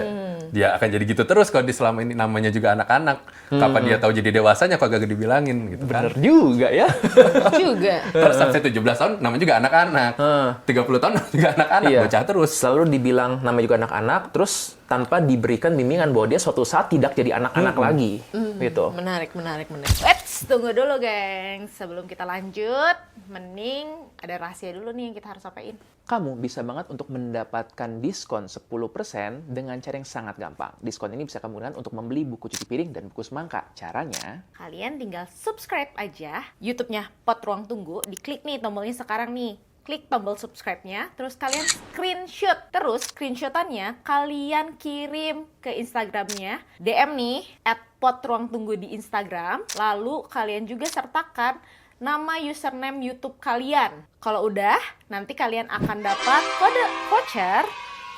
Dia akan jadi gitu terus kalau di selama ini namanya juga anak-anak. Kapan dia tahu jadi dewasanya kok agak dibilangin gitu kan. Bener juga ya. Juga. Terus sampai 17 tahun namanya juga anak-anak. 30 tahun namanya juga anak-anak, Iya. bocah terus. Selalu dibilang namanya juga anak-anak, terus tanpa diberikan bimbingan bahwa dia suatu saat tidak jadi anak-anak lagi. Gitu. Menarik. Eits, tunggu dulu, geng. Sebelum kita lanjut, mending ada rahasia dulu nih yang kita harus sampaikan. Kamu bisa banget untuk mendapatkan diskon 10% dengan cara yang sangat gampang. Diskon ini bisa kamu gunakan untuk membeli buku cuci piring dan buku semangka. Caranya, Kalian tinggal subscribe aja YouTube-nya Pot Ruang Tunggu. Diklik nih tombolnya sekarang nih. Klik tombol subscribe-nya, terus kalian screenshot. Terus screenshotannya kalian kirim ke Instagramnya. DM nih, @potruangtunggu di Instagram. Lalu kalian juga sertakan nama username YouTube kalian. Kalau udah, nanti kalian akan dapat kode voucher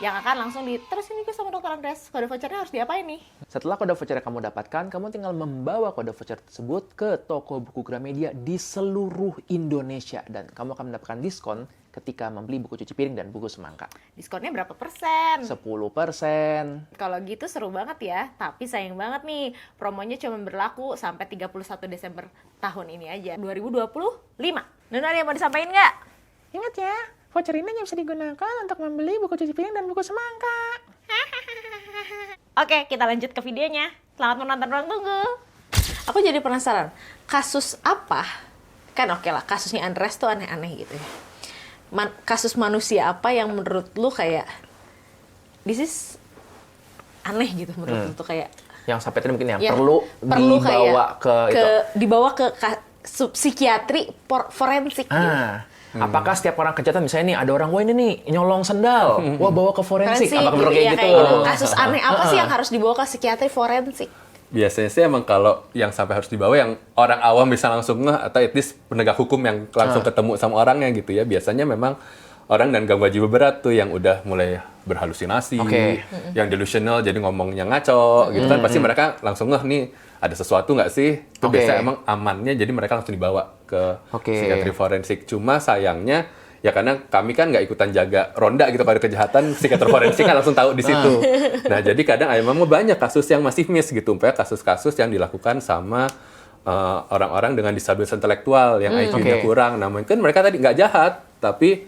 yang akan langsung diterusin juga sama Dr. Andres. Kode vouchernya harus diapain nih? setelah kode voucher yang kamu dapatkan, kamu tinggal membawa kode voucher tersebut ke toko buku Gramedia di seluruh Indonesia. Dan kamu akan mendapatkan diskon ketika membeli buku cuci piring dan buku semangka. Diskonnya berapa persen? 10%. Kalau gitu seru banget ya, tapi sayang banget nih, promonya cuma berlaku sampai 31 Desember tahun ini aja, 2025. Nuna ada yang mau disampaikan nggak? Ingat ya, voucher ini hanya bisa digunakan untuk membeli buku cuci piring dan buku semangka. Oke, kita lanjut ke videonya. Selamat menonton, ruang tunggu. Aku jadi penasaran, kasus apa? Kan oke lah, kasusnya Andreas tuh aneh-aneh gitu ya. Kasus manusia apa yang menurut lu kayak this is aneh gitu menurut lu tuh kayak Yang sampai tadi mungkin yang ya, perlu dibawa kayak itu. dibawa ke psikiatri forensik gitu. Apakah setiap orang kejahatan misalnya nih ada orang wah ini nih nyolong sendal, wah bawa ke forensik, Forensik, apakah perlu iya, kayak gitu? Kasus aneh apa sih yang harus dibawa ke psikiatri forensik? Biasanya sih emang kalau yang sampai harus dibawa yang orang awam bisa langsung ngeh atau at least penegak hukum yang langsung ketemu sama orangnya gitu ya. Biasanya memang orang dan gangguan jiwa berat tuh yang udah mulai berhalusinasi, yang delusional jadi ngomongnya ngaco gitu kan. Pasti mereka langsung ngeh nih ada sesuatu nggak sih? Itu biasanya emang amannya jadi mereka langsung dibawa ke psikiatri forensik. Cuma sayangnya ya karena kami kan nggak ikutan jaga ronda gitu kalau ada kejahatan, psikiater forensik kan langsung tahu di situ. Nah jadi kadang memang banyak kasus yang masih miss gitu, umpamanya kasus-kasus yang dilakukan sama orang-orang dengan disabilitas intelektual yang IQ-nya kurang. Nah mungkin mereka tadi nggak jahat, tapi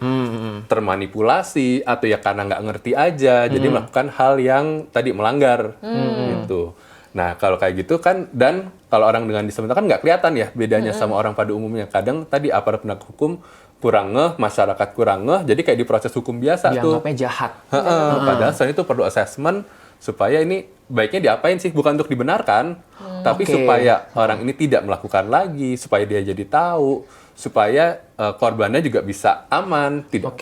termanipulasi atau ya karena nggak ngerti aja, jadi melakukan hal yang tadi melanggar gitu. Nah kalau kayak gitu kan, dan kalau orang dengan disabilitas kan nggak kelihatan ya bedanya sama orang pada umumnya. Kadang tadi aparat penegak hukum kurang ngeh, masyarakat kurang ngeh, jadi kayak di proses hukum biasa tuh. Dianggapnya jahat. Padahal selain itu perlu assessment supaya ini baiknya diapain sih, bukan untuk dibenarkan, tapi supaya orang ini tidak melakukan lagi, supaya dia jadi tahu, supaya korbannya juga bisa aman, tidak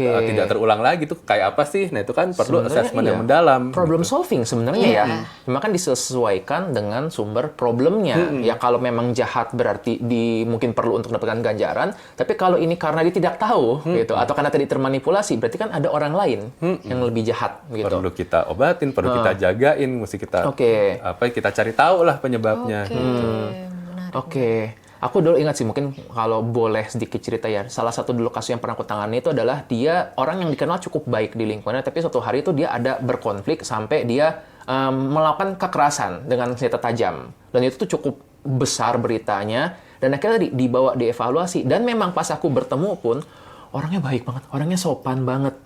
terulang lagi. Tuh kayak apa sih? Nah itu kan perlu assessment yang mendalam. Problem solving sebenarnya ya. Cuma kan disesuaikan dengan sumber problemnya. Ya kalau memang jahat berarti mungkin perlu untuk mendapatkan ganjaran. Tapi kalau ini karena dia tidak tahu gitu, atau karena tadi termanipulasi, berarti kan ada orang lain yang lebih jahat gitu. Perlu kita obatin, perlu kita jagain, mesti kita kita cari tahu lah penyebabnya. Oke. Aku dulu ingat sih, mungkin kalau boleh sedikit cerita ya, salah satu dulu kasus yang pernah aku tangani itu adalah dia orang yang dikenal cukup baik di lingkungannya, tapi suatu hari itu dia ada berkonflik sampai dia melakukan kekerasan dengan senjata tajam. Dan itu tuh cukup besar beritanya, dan akhirnya dibawa dievaluasi. Dan memang pas aku bertemu pun, orangnya baik banget, orangnya sopan banget.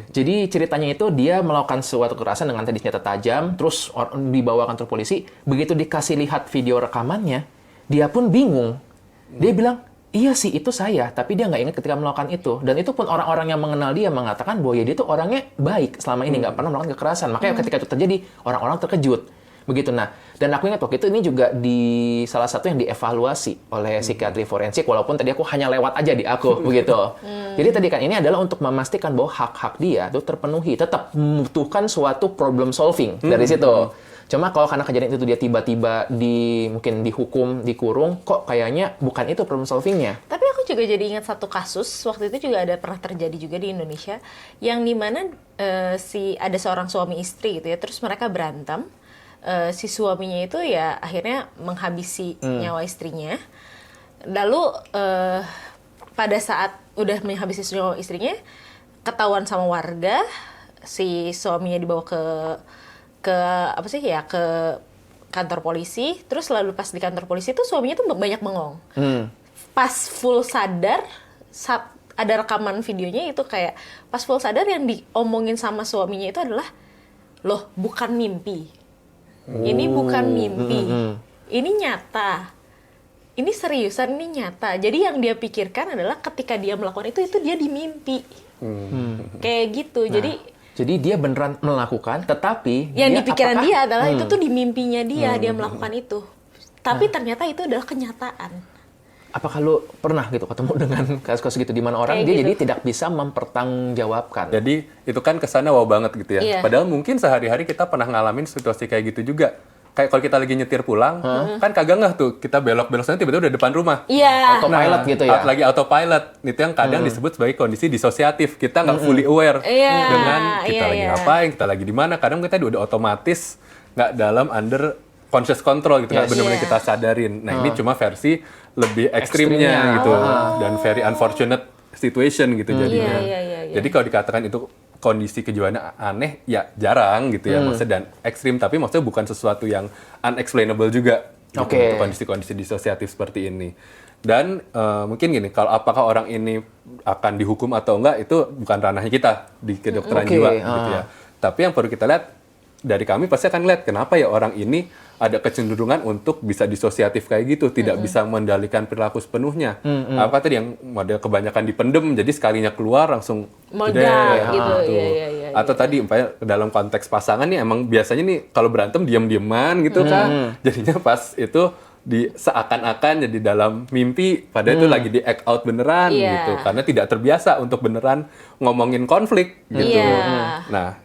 Jadi ceritanya itu dia melakukan suatu kekerasan dengan tadi senjata tajam, terus dibawa kantor polisi, begitu dikasih lihat video rekamannya, dia pun bingung. Dia bilang, iya sih itu saya, tapi dia nggak ingat ketika melakukan itu. Dan itu pun orang-orang yang mengenal dia mengatakan bahwa ya dia tuh orangnya baik selama ini, nggak pernah melakukan kekerasan. Makanya ketika itu terjadi, orang-orang terkejut. Begitu. Nah, dan aku ingat waktu itu ini juga di salah satu yang dievaluasi oleh psikiatri forensik, walaupun tadi aku hanya lewat aja di aku, begitu. Jadi tadi kan ini adalah untuk memastikan bahwa hak-hak dia itu terpenuhi, tetap membutuhkan suatu problem solving dari situ. Cuma kalau karena kejadian itu dia tiba-tiba mungkin dihukum, dikurung, kok kayaknya bukan itu problem solvingnya. Tapi aku juga jadi ingat satu kasus, waktu itu juga ada pernah terjadi juga di Indonesia, yang dimana ada seorang suami istri gitu ya, terus mereka berantem, si suaminya itu ya akhirnya menghabisi nyawa istrinya, lalu pada saat udah menghabisi nyawa istrinya, ketahuan sama warga, si suaminya dibawa ke kantor polisi. Terus lalu pas di kantor polisi tuh suaminya tuh banyak bengong. Pas full sadar, ada rekaman videonya itu kayak pas full sadar yang diomongin sama suaminya itu adalah, loh bukan mimpi, ini bukan mimpi, ini nyata, ini seriusan, ini nyata. Jadi yang dia pikirkan adalah ketika dia melakukan itu dia dimimpi. Kayak gitu. Jadi dia beneran melakukan, tetapi yang di pikiran dia adalah itu tuh di mimpinya dia melakukan itu. Tapi ternyata itu adalah kenyataan. Apakah lu pernah gitu ketemu dengan kasus-kasus gitu di mana orang dia jadi tidak bisa mempertanggungjawabkan? Jadi itu kan kesannya wow banget gitu ya. Iya. Padahal mungkin sehari-hari kita pernah ngalamin situasi kayak gitu juga. Kayak kalau kita lagi nyetir pulang, kan kagak ngeh tuh kita belok-belok sana tiba-tiba udah depan rumah. Iya. Autopilot gitu ya? Lagi autopilot. Itu yang kadang disebut sebagai kondisi disosiatif. Kita nggak fully aware dengan kita lagi ngapain, kita lagi di mana. Kadang kita udah otomatis nggak dalam under conscious control gitu, nggak benar-benar kita sadarin. Nah ini cuma versi lebih ekstrimnya gitu. Dan very unfortunate situation gitu jadinya. Iya. Jadi kalau dikatakan itu kondisi kejiwaan aneh, ya jarang gitu ya, maksudnya dan ekstrim, tapi maksudnya bukan sesuatu yang unexplainable juga gitu, Oke. untuk kondisi-kondisi disosiatif seperti ini. Dan mungkin gini, kalau apakah orang ini akan dihukum atau enggak, itu bukan ranahnya kita di kedokteran Oke, jiwa gitu ya. Tapi yang perlu kita lihat, dari kami pasti akan lihat kenapa ya orang ini ada kecenderungan untuk bisa disosiatif kayak gitu, tidak bisa mengendalikan perilaku sepenuhnya. Apa tadi yang model kebanyakan dipendem, jadi sekalinya keluar langsung Meledak gede, gitu. gitu. Iya. Atau tadi umpamanya dalam konteks pasangan nih emang biasanya nih kalau berantem diam-diaman gitu kan, jadinya pas itu seakan-akan jadi dalam mimpi, padahal itu lagi di act out beneran Iya. gitu, karena tidak terbiasa untuk beneran ngomongin konflik gitu. Iya. Nah,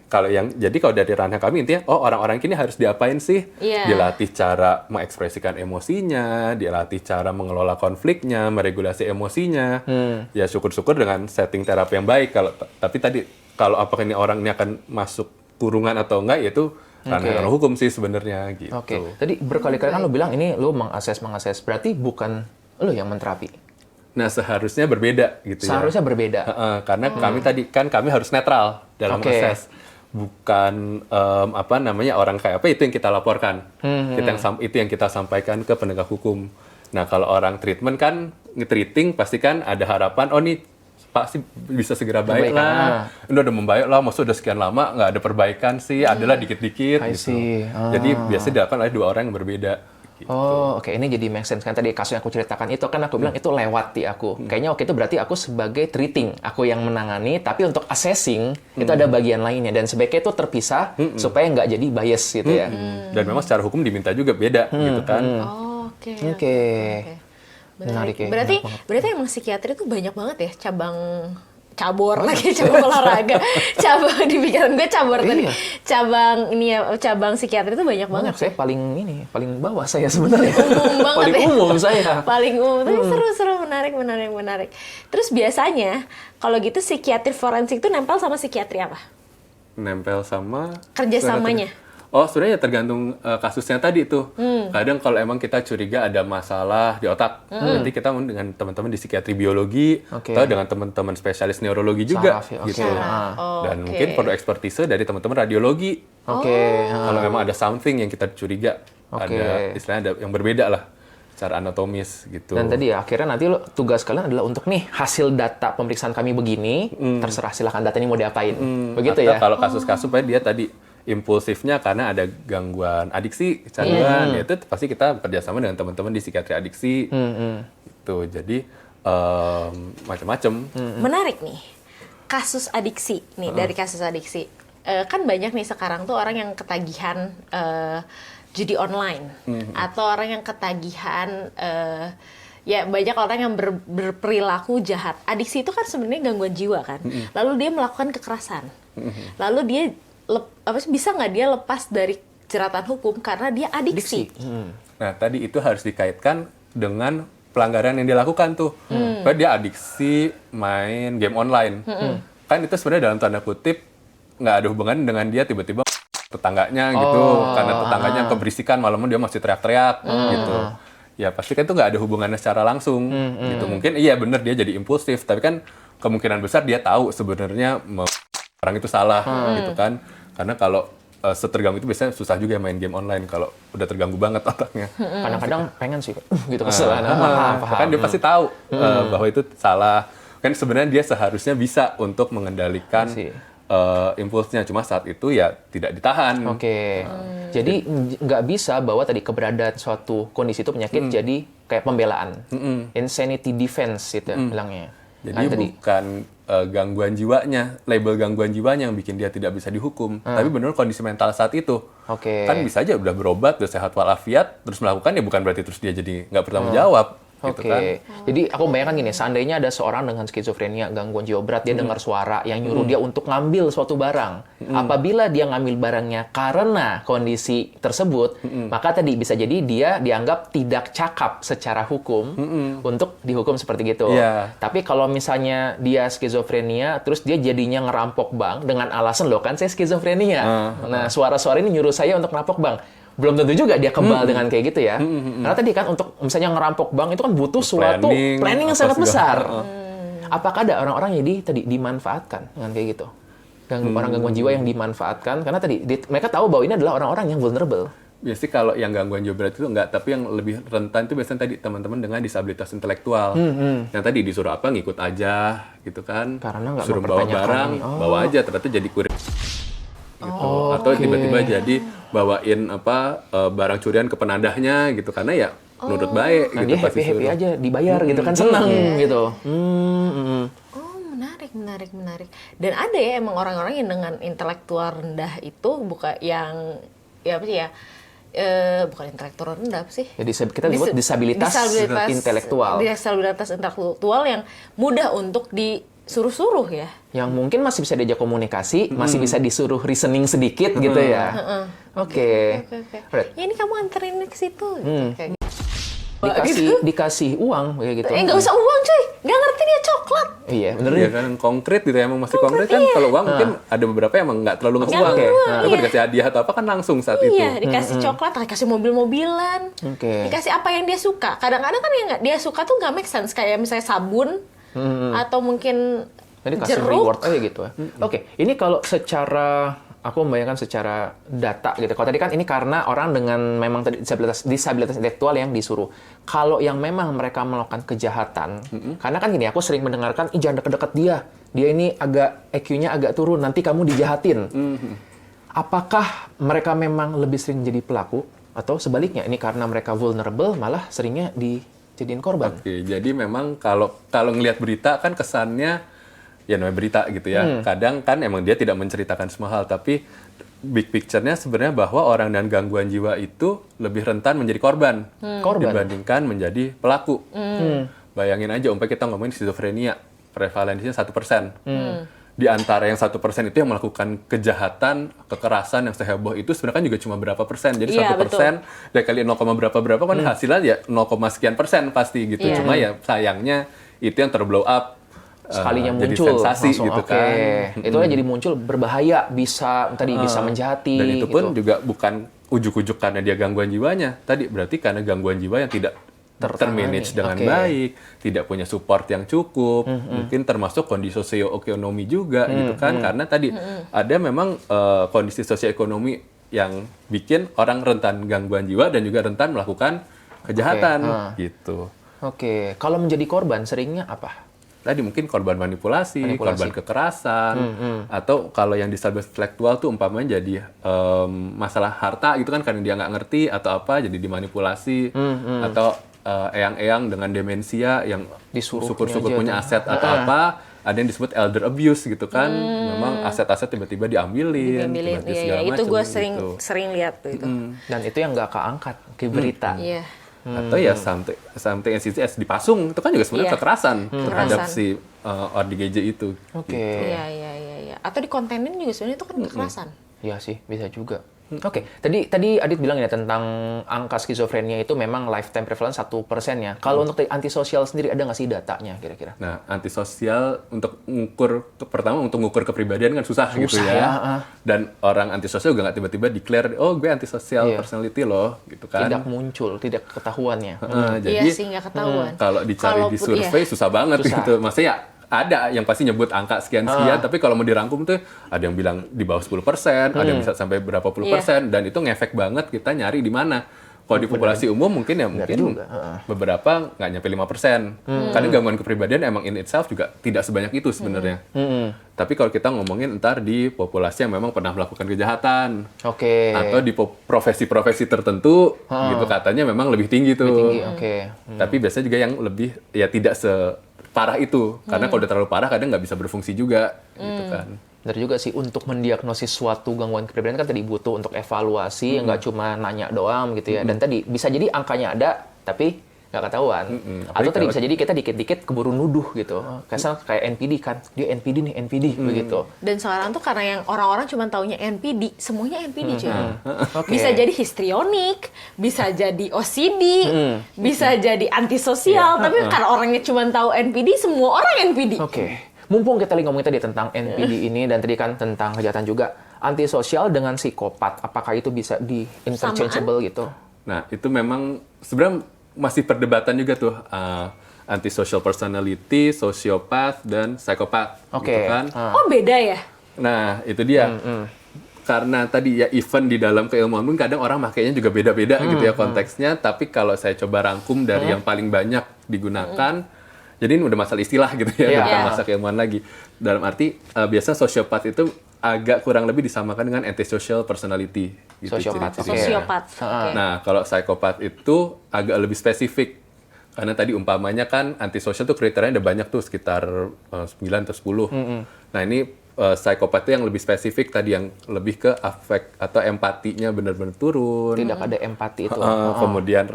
jadi kalau dari ranah kami intinya, orang-orang ini harus diapain sih? Iya. Dilatih cara mengekspresikan emosinya, dilatih cara mengelola konfliknya, meregulasi emosinya. Ya syukur-syukur dengan setting terapi yang baik. Tapi tadi kalau apakah ini orang ini akan masuk kurungan atau enggak, yaitu ranah hukum sih sebenarnya gitu. Oke. Tadi berkali-kali kan lo bilang ini lo mengakses, berarti bukan lo yang menterapi. Nah, seharusnya berbeda gitu Seharusnya ya. berbeda. Karena kami harus netral dalam Oke. akses. Bukan orang kayak apa, itu yang kita laporkan. Itu yang kita sampaikan ke penegak hukum. Nah, kalau orang treatment kan nge-treating pasti kan ada harapan, nih pasti bisa segera baik Perbaikan, lah. Ini udah membaik lah, maksudnya udah sekian lama nggak ada perbaikan sih, adalah dikit-dikit I gitu. see. Jadi biasanya dilakukan oleh dua orang yang berbeda. Gitu. Oh, oke. Ini jadi make sense. Kan tadi kasus yang aku ceritakan itu kan aku bilang itu lewat di aku. Kayaknya waktu itu berarti aku sebagai treating. Aku yang menangani, tapi untuk assessing itu ada bagian lainnya. Dan sebaiknya itu terpisah supaya nggak jadi bias gitu ya. Dan memang secara hukum diminta juga beda gitu kan. Oh, oke. Oke. Menarik ya. Berarti emang psikiatri itu banyak banget ya cabang olahraga, cabang di pikiran gue cabur tadi, Iya. cabang psikiatri itu banyak banget. Banyak, saya paling bawah saya sebenarnya. Umum banget paling ya. umum saya. Paling umum, tapi seru, menarik. Terus biasanya kalau gitu psikiatri forensik itu nempel sama psikiatri apa? Nempel sama Kerjasamanya? Sebenarnya tergantung kasusnya tadi tuh. Kadang kalau emang kita curiga ada masalah di otak, nanti kita dengan teman-teman di psikiatri biologi, atau dengan teman-teman spesialis neurologi juga, Saraf ya, oke. gitu. Dan oke. mungkin perlu ekspertise dari teman-teman radiologi. Oke. Kalau memang ada something yang kita curiga, ada istilahnya ada yang berbeda lah, secara anatomis gitu. Dan tadi ya, akhirnya nanti tugas kalian adalah untuk nih hasil data pemeriksaan kami begini, terserah silakan data ini mau diapain. Begitu Atau ya? kalau kasus-kasus dia tadi impulsifnya karena ada gangguan adiksi, kecanduan, ya itu pasti kita bekerjasama dengan teman-teman di psikiatri adiksi. Gitu. Jadi macam-macam. Menarik nih, kasus adiksi nih, dari kasus adiksi. Kan banyak nih sekarang tuh orang yang ketagihan judi online, atau orang yang ketagihan, ya banyak orang yang berperilaku jahat. Adiksi itu kan sebenarnya gangguan jiwa kan, lalu dia melakukan kekerasan, lalu dia bisa nggak dia lepas dari jeratan hukum karena dia adiksi. Nah, tadi itu harus dikaitkan dengan pelanggaran yang dilakukan tuh. Karena dia adiksi main game online. Kan itu sebenarnya dalam tanda kutip nggak ada hubungan dengan dia tiba-tiba tetangganya gitu. Karena tetangganya keberisikan, malam dia masih teriak-teriak gitu. Ya pasti kan itu nggak ada hubungannya secara langsung. Gitu. Mungkin iya bener dia jadi impulsif, tapi kan kemungkinan besar dia tahu sebenarnya orang itu salah gitu kan. Karena kalau seterganggu itu biasanya susah juga main game online kalau udah terganggu banget otaknya. Kadang-kadang pengen sih, gitu kesalahan. Paham. Kan dia pasti tahu bahwa itu salah. Kan sebenarnya dia seharusnya bisa untuk mengendalikan impulsnya. Cuma saat itu ya tidak ditahan. Oke. Jadi nggak bisa bahwa tadi keberadaan suatu kondisi itu penyakit jadi kayak pembelaan. Insanity defense itu bilangnya. Jadi bukan gangguan jiwanya, label gangguan jiwanya yang bikin dia tidak bisa dihukum. Tapi benar kondisi mental saat itu. Kan bisa aja udah berobat, udah sehat walafiat, terus melakukan ya bukan berarti terus dia jadi nggak bertanggung jawab. Gitu kan. Jadi aku bayangkan gini, seandainya ada seorang dengan skizofrenia, gangguan jiwa berat, dia dengar suara yang nyuruh dia untuk ngambil suatu barang. Apabila dia ngambil barangnya karena kondisi tersebut, maka tadi bisa jadi dia dianggap tidak cakap secara hukum untuk dihukum seperti gitu. Tapi kalau misalnya dia skizofrenia, terus dia jadinya ngerampok bank dengan alasan, loh kan saya skizofrenia. Nah, suara-suara ini nyuruh saya untuk ngerampok bank. Belum tentu juga dia kebal dengan kayak gitu ya. Karena tadi kan untuk misalnya ngerampok bank itu kan butuh suatu planning yang sangat besar. Apakah ada orang-orang yang dimanfaatkan dengan kayak gitu? Orang gangguan jiwa yang dimanfaatkan karena mereka tahu bahwa ini adalah orang-orang yang vulnerable. Biasanya kalau yang gangguan jiwa berat itu enggak, tapi yang lebih rentan itu biasanya tadi teman-teman dengan disabilitas intelektual. Yang tadi disuruh apa ngikut aja gitu kan. Karena nggak suruh bawa barang, bawa aja ternyata jadi kurir. Gitu. Atau tiba-tiba jadi bawain barang curian ke penadahnya gitu karena ya menurut baik Nah, gitu dia happy aja dibayar gitu kan, senang gitu. Menarik. Dan ada ya emang orang-orang yang dengan intelektual rendah itu bukan yang ya apa sih ya? Bukan intelektual rendah apa sih? Jadi kita sebut disabilitas intelektual. Disabilitas intelektual yang mudah untuk disuruh-suruh ya. Yang mungkin masih bisa diajak komunikasi, masih bisa disuruh reasoning sedikit gitu ya. Oke. Ya ini kamu anterin ke situ. Kayak Dikasih uang kayak gitu. nggak usah uang cuy, nggak ngerti dia coklat. Iya, bener Iya kan konkret gitu ya, emang masih konkret kan. Kalau uang mungkin ada beberapa yang emang nggak terlalu ngasih uang. Tapi dikasih hadiah atau apa kan langsung saat itu. Iya, dikasih coklat, dikasih mobil-mobilan, dikasih apa yang dia suka. Kadang-kadang kan yang dia suka tuh nggak make sense, kayak misalnya sabun atau mungkin Jadi kasih jeruk. reward aja gitu ya. Oke, ini kalau aku membayangkan secara data gitu. Kalau tadi kan ini karena orang dengan memang disabilitas intelektual yang disuruh. Kalau yang memang mereka melakukan kejahatan, karena kan gini, aku sering mendengarkan, jangan deket-deket dia. Dia ini agak EQ-nya agak turun, nanti kamu dijahatin. Apakah mereka memang lebih sering jadi pelaku? Atau sebaliknya, ini karena mereka vulnerable, malah seringnya dijadiin korban? Oke, jadi memang kalau ngelihat berita kan kesannya ya namanya berita gitu ya. Kadang kan emang dia tidak menceritakan semua hal, tapi big picture-nya sebenarnya bahwa orang dengan gangguan jiwa itu lebih rentan menjadi korban dibandingkan menjadi pelaku. Bayangin aja, umpamanya kita ngomongin skizofrenia, prevalensinya 1%. Di antara yang 1% itu yang melakukan kejahatan, kekerasan yang seheboh itu sebenarnya kan juga cuma berapa persen. Jadi 1% dari kali 0, berapa kan hasilnya ya 0, sekian persen pasti gitu. Cuma ya sayangnya itu yang terblow up. Sekalinya jadi muncul sensasi langsung, gitu kan. Itu jadi muncul berbahaya, bisa menjahati. Dan itu pun gitu. juga bukan ujuk-ujuk karena dia gangguan jiwanya. Tadi berarti karena gangguan jiwa yang tidak termanage dengan baik, tidak punya support yang cukup, mungkin termasuk kondisi sosioekonomi juga gitu kan. Karena tadi ada memang kondisi sosioekonomi yang bikin orang rentan gangguan jiwa dan juga rentan melakukan kejahatan gitu. Oke, kalau menjadi korban seringnya apa? Tadi mungkin korban manipulasi, korban kekerasan, atau kalau yang disabilitas intelektual tuh umpamanya jadi masalah harta gitu kan, karena dia nggak ngerti atau apa, jadi dimanipulasi, atau eyang-eyang dengan demensia yang syukur-syukur punya aset atau apa, ada yang disebut elder abuse gitu kan, memang aset-aset tiba-tiba diambilin segala itu macam gue gitu. sering lihat tuh itu. Dan itu yang nggak keangkat ke berita. Iya. Atau ya something as dipasung, itu kan juga sebenarnya kekerasan terhadap si ODGJ itu. Oke. Iya. Atau di kontenin juga sebenarnya itu kan kekerasan. Iya sih, bisa juga. Oke, tadi Adit bilang ya tentang angka skizofrenia itu memang lifetime prevalence 1% ya. Kalau untuk antisosial sendiri ada nggak sih datanya kira-kira? Nah, antisosial untuk mengukur kepribadian kan susah gitu ya. Dan orang antisosial juga nggak tiba-tiba declare, oh gue antisosial personality loh, gitu kan. Tidak muncul, tidak ketahuannya. Jadi, iya sih, nggak ketahuan. Kalau dicari di survei susah banget gitu. Maksudnya ya, ada yang pasti nyebut angka sekian-sekian, tapi kalau mau dirangkum tuh ada yang bilang di bawah 10%, ada yang bisa sampai berapa puluh persen, dan itu ngefek banget kita nyari di mana. Kalau di populasi umum mungkin beberapa nggak nyampe 5%. Karena gangguan kepribadian emang in itself juga tidak sebanyak itu sebenarnya. Tapi kalau kita ngomongin ntar di populasi yang memang pernah melakukan kejahatan, atau di profesi-profesi tertentu, gitu katanya memang lebih tinggi tuh. Tapi biasanya juga yang lebih ya tidak separah itu, karena kalau udah terlalu parah kadang nggak bisa berfungsi juga, gitu kan. Benar juga sih, untuk mendiagnosis suatu gangguan kepribadian kan tadi butuh untuk evaluasi, nggak cuma nanya doang gitu ya. Dan tadi bisa jadi angkanya ada, tapi nggak ketahuan. Atau tadi bisa jadi kita dikit-dikit keburu nuduh gitu. Kayak NPD kan, dia NPD nih, NPD begitu. Dan sekarang tuh karena yang orang-orang cuma taunya NPD, semuanya NPD cuy. Bisa jadi histrionik, bisa jadi OCD, bisa jadi antisosial, tapi karena orangnya cuma tahu NPD, semua orang NPD. Mumpung kita lagi ngomongin tadi tentang NPD ini, dan tadi kan tentang kejahatan juga, antisosial dengan psikopat, apakah itu bisa di-interchangeable gitu? Nah, itu memang sebenarnya masih perdebatan juga tuh. antisocial personality, sociopath, dan psychopath. Oke. Gitu kan. Oh beda ya? Nah, itu dia. Karena tadi ya event di dalam keilmuan pun kadang orang makainya juga beda-beda gitu ya konteksnya. Tapi kalau saya coba rangkum dari yang paling banyak digunakan, jadi ini udah masalah istilah gitu ya, Iya. bukan masalah keilmuan lagi. Dalam arti, biasa sosiopat itu agak kurang lebih disamakan dengan antisocial personality. Gitu, Sosiopat, ciri-cirinya. Sosiopat. Oke. Nah, kalau psikopat itu agak lebih spesifik. Karena tadi umpamanya kan antisosial tuh kriterianya ada banyak tuh, sekitar 9 atau 10. Nah, ini psikopat itu yang lebih spesifik tadi, yang lebih ke afek atau empatinya benar-benar turun. Tidak ada empati itu. Kemudian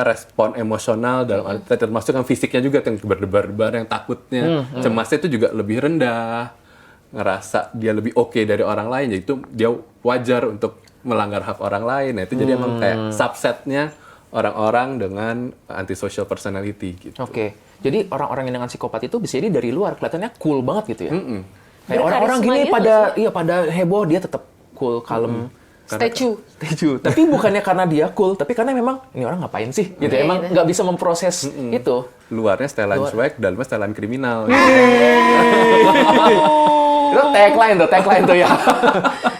respon emosional dalam arti termasuk yang fisiknya juga, yang berdebar-debar, yang takutnya, cemasnya itu juga lebih rendah. Ngerasa dia lebih oke dari orang lain, jadi itu dia wajar untuk melanggar hak orang lain. Nah, itu jadi emang kayak subsetnya orang-orang dengan antisocial personality gitu. Oke. Jadi orang-orang yang dengan psikopat itu bisa jadi dari luar kelihatannya cool banget gitu ya. Kayak Berkarisma orang-orang gini gitu pada heboh, dia tetap cool, kalem. Statue. Tapi bukannya karena dia cool, tapi karena memang ini orang ngapain sih gitu. Iya, Emang gitu. nggak bisa memproses itu. Luarnya setelan cuek, dalamnya setelan kriminal. Itu tagline tuh ya.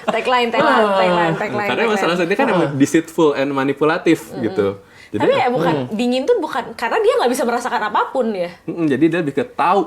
Tagline. Karena masalah sendiri kan emang deceitful and manipulatif gitu. Jadi Tapi ya bukan dingin tuh bukan karena dia nggak bisa merasakan apapun ya. jadi dia lebih ke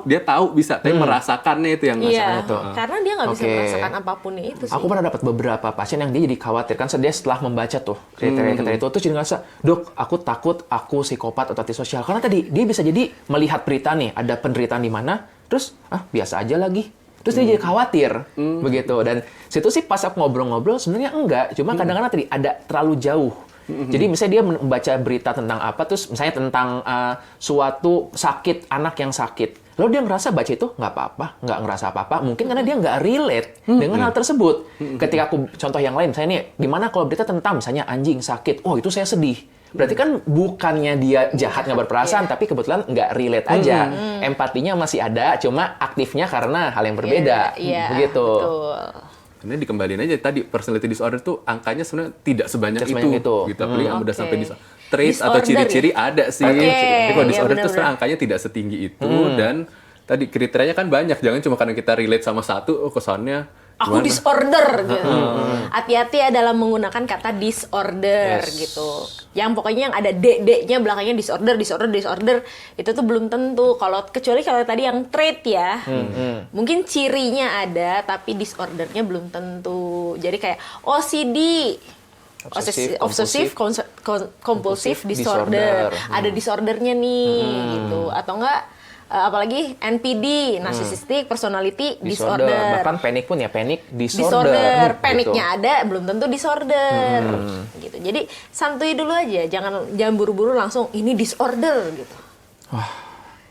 dia tahu bisa, tapi merasakannya itu yang Iya, merasakan itu. karena dia nggak bisa Oke. merasakan apapun itu sih. Aku pernah dapat beberapa pasien yang dia jadi khawatir kan dia setelah membaca tuh kriteria-kriteria itu terus jadi ngerasa, "Dok, aku takut aku psikopat atau antisosial." Karena tadi dia bisa jadi melihat berita nih, ada penderitaan di mana, terus biasa aja lagi. Terus dia jadi khawatir begitu. Dan situ sih pas aku ngobrol-ngobrol sebenarnya enggak, cuma kadang-kadang tadi ada terlalu jauh. Jadi misalnya dia membaca berita tentang apa, terus misalnya tentang suatu sakit, anak yang sakit. Lalu dia ngerasa baca itu nggak apa-apa, nggak ngerasa apa-apa. Mungkin karena dia nggak relate dengan hal tersebut. Ketika aku contoh yang lain, misalnya nih, gimana kalau berita tentang misalnya anjing sakit, oh itu saya sedih. Berarti kan bukannya dia jahat nggak berperasaan, tapi kebetulan nggak relate aja. Empatinya masih ada, cuma aktifnya karena hal yang berbeda. Iya, Begitu. betul. Karena dikembaliin aja tadi personality disorder tuh angkanya sebenarnya tidak sebanyak Tidak sebanyak itu. gitu. Apalagi yang udah Oke. sampai traits atau Disorder ciri-ciri ada sih. Oke, Tapi kalau iya disorder tuh benar-benar. sebenarnya angkanya tidak setinggi itu, dan tadi kriterianya kan banyak. Jangan cuma karena kita relate sama satu, kesannya Aku gimana? disorder gitu. Hati-hati ya dalam menggunakan kata disorder Yes. gitu. Yang pokoknya yang ada D-nya belakangnya disorder itu tuh belum tentu. Kecuali kalau tadi yang trait ya. Mungkin cirinya ada tapi disordernya belum tentu. Jadi kayak OCD, obsessive compulsive disorder. Ada disordernya nih gitu. Atau enggak apalagi NPD, narcissistic personality disorder. Bahkan panic pun ya, panic disorder. Paniknya ada, belum tentu disorder. Gitu. Jadi santuy dulu aja, jangan buru-buru langsung ini disorder gitu.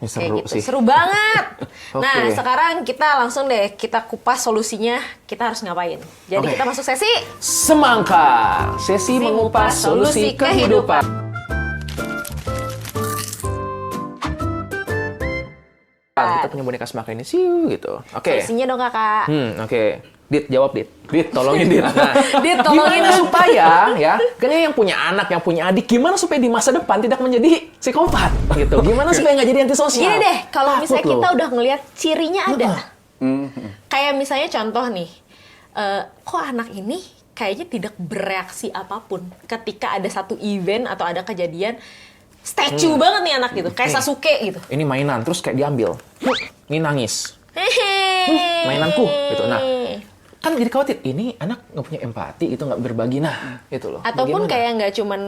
Ini Kayak seru gitu. sih. Seru banget. Oke. Nah, sekarang kita langsung deh kita kupas solusinya, kita harus ngapain. Jadi Oke. kita masuk sesi Semangka, sesi mengupas solusi kehidupan. Kita punya boneka semangka ini, siu gitu. Oke. solusinya dong Kakak. Oke. Dit, jawab Dit. Dit, tolongin Dit. Nah, Dit, tolongin gimana supaya ya, kayaknya yang punya anak, yang punya adik, gimana supaya di masa depan tidak menjadi psikopat gitu. Gimana supaya nggak jadi antisosial? Gini deh, kalau Takut misalnya loh. kita udah ngelihat cirinya ada. Kayak misalnya contoh nih, kok anak ini kayaknya tidak bereaksi apapun ketika ada satu event atau ada kejadian statue banget nih anak gitu, kayak Sasuke gitu. Ini mainan, terus kayak diambil. Ini nangis. Mainanku gitu. Nah, kan jadi khawatir, ini anak nggak punya empati, itu nggak berbagi, nah gitu loh. Ataupun Bagaimana? kayak nggak cuman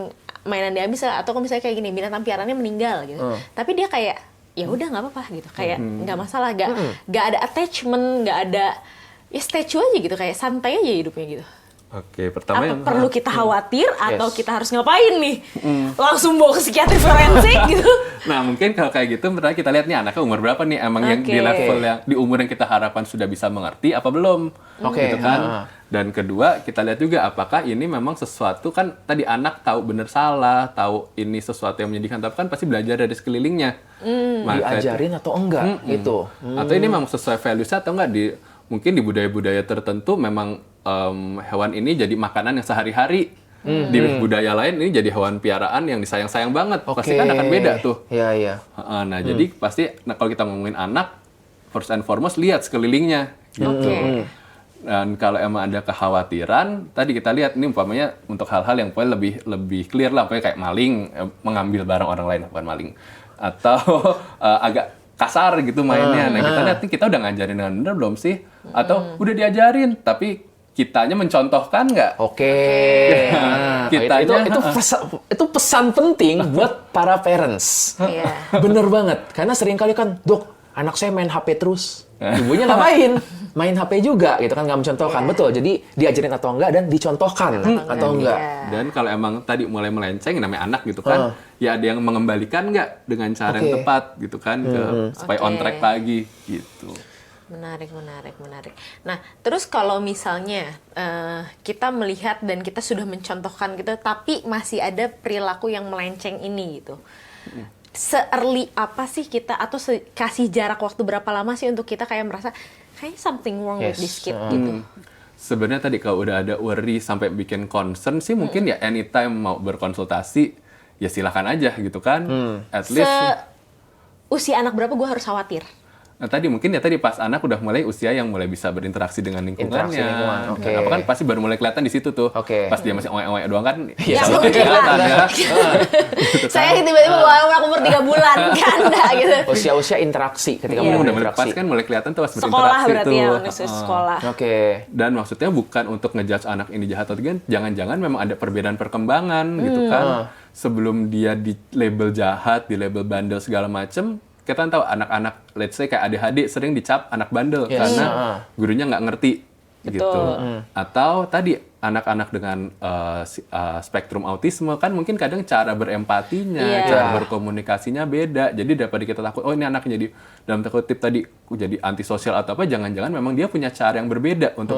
mainan diambil, atau kalau misalnya kayak gini binatang piarannya meninggal gitu, tapi dia kayak ya udah nggak apa-apa gitu, kayak nggak masalah, nggak ada attachment, nggak ada ya statue aja gitu, kayak santai aja hidupnya gitu. Oke, pertama Apa yang perlu kita khawatir atau Yes. kita harus ngapain nih? Langsung bawa ke psikiatri forensik gitu? Nah, mungkin kalau kayak gitu, pertama kita lihat nih anaknya umur berapa nih, emang yang di Oke. level yang di umur yang kita harapkan sudah bisa mengerti apa belum, Oke, gitu kan. Dan kedua, kita lihat juga apakah ini memang sesuatu, kan tadi anak tahu benar salah, tahu ini sesuatu yang menyedihkan, tapi kan pasti belajar dari sekelilingnya. Maka itu- Diajarin atau enggak gitu. Atau ini memang sesuai values atau enggak, mungkin di budaya-budaya tertentu memang hewan ini jadi makanan yang sehari-hari. Di budaya lain ini jadi hewan piaraan yang disayang-sayang banget. Pasti kan akan beda tuh. Iya. Nah, jadi pasti kalau kita ngomongin anak, first and foremost lihat sekelilingnya. Gitu. Dan kalau emang ada kekhawatiran, tadi kita lihat ini umpamanya untuk hal-hal yang poin lebih clear lah, kayak maling, mengambil barang orang lain, bukan maling, atau agak kasar gitu mainnya. Nah kita lihat nih, kita udah ngajarin dengan benar belum sih? Atau udah diajarin, tapi kitanya mencontohkan nggak? Nah, Kitanya itu pesan penting buat para parents. Iya. Bener banget, karena seringkali kan, Dok, anak saya main HP terus. Ibunya ngapain? Main HP juga, gitu kan, nggak mencontohkan. Betul, jadi diajarin atau enggak dan dicontohkan atau enggak. Dan kalau emang tadi mulai melenceng, namanya anak gitu kan, ya ada yang mengembalikan nggak dengan cara yang tepat gitu kan, supaya on track lagi gitu. Menarik. Nah, terus kalau misalnya kita melihat dan kita sudah mencontohkan gitu, tapi masih ada perilaku yang melenceng ini gitu. Se-early apa sih kita, atau kasih jarak waktu berapa lama sih untuk kita kayak merasa kayak something wrong with this kid gitu? Sebenarnya tadi kalau udah ada worry sampai bikin concern sih mungkin ya anytime mau berkonsultasi ya silakan aja gitu kan. At least Usia anak berapa gue harus khawatir? Nah, tadi mungkin ya pas anak udah mulai usia yang mulai bisa berinteraksi dengan lingkungannya. Interaksi lingkungan, oke. Apa kan pasti baru mulai kelihatan di situ tuh. Oke. Pas dia masih oe-oe doang kan. Ya, insya Allah mungkin kelihatan lah. ya. Saya tiba-tiba bawa anak umur 3 bulan kan enggak gitu. Usia-usia interaksi ketika Udah mulai berinteraksi. pas kan mulai kelihatan tuh pas Sekolah berinteraksi berarti tuh. ya, universitas sekolah. Oke. Dan maksudnya bukan untuk ngejudge anak ini jahat atau tidak, jangan-jangan memang ada perbedaan perkembangan gitu kan. Sebelum dia di label jahat, di label bandel segala macem, kita kan tahu anak-anak, let's say kayak ADHD sering dicap anak bandel karena gurunya nggak ngerti gitu. Atau tadi anak-anak dengan spektrum autisme kan mungkin kadang cara berempatinya, cara berkomunikasinya beda. Jadi daripada kita takut, oh ini anak jadi dalam tanda kutip tadi jadi antisosial atau apa, jangan-jangan memang dia punya cara yang berbeda untuk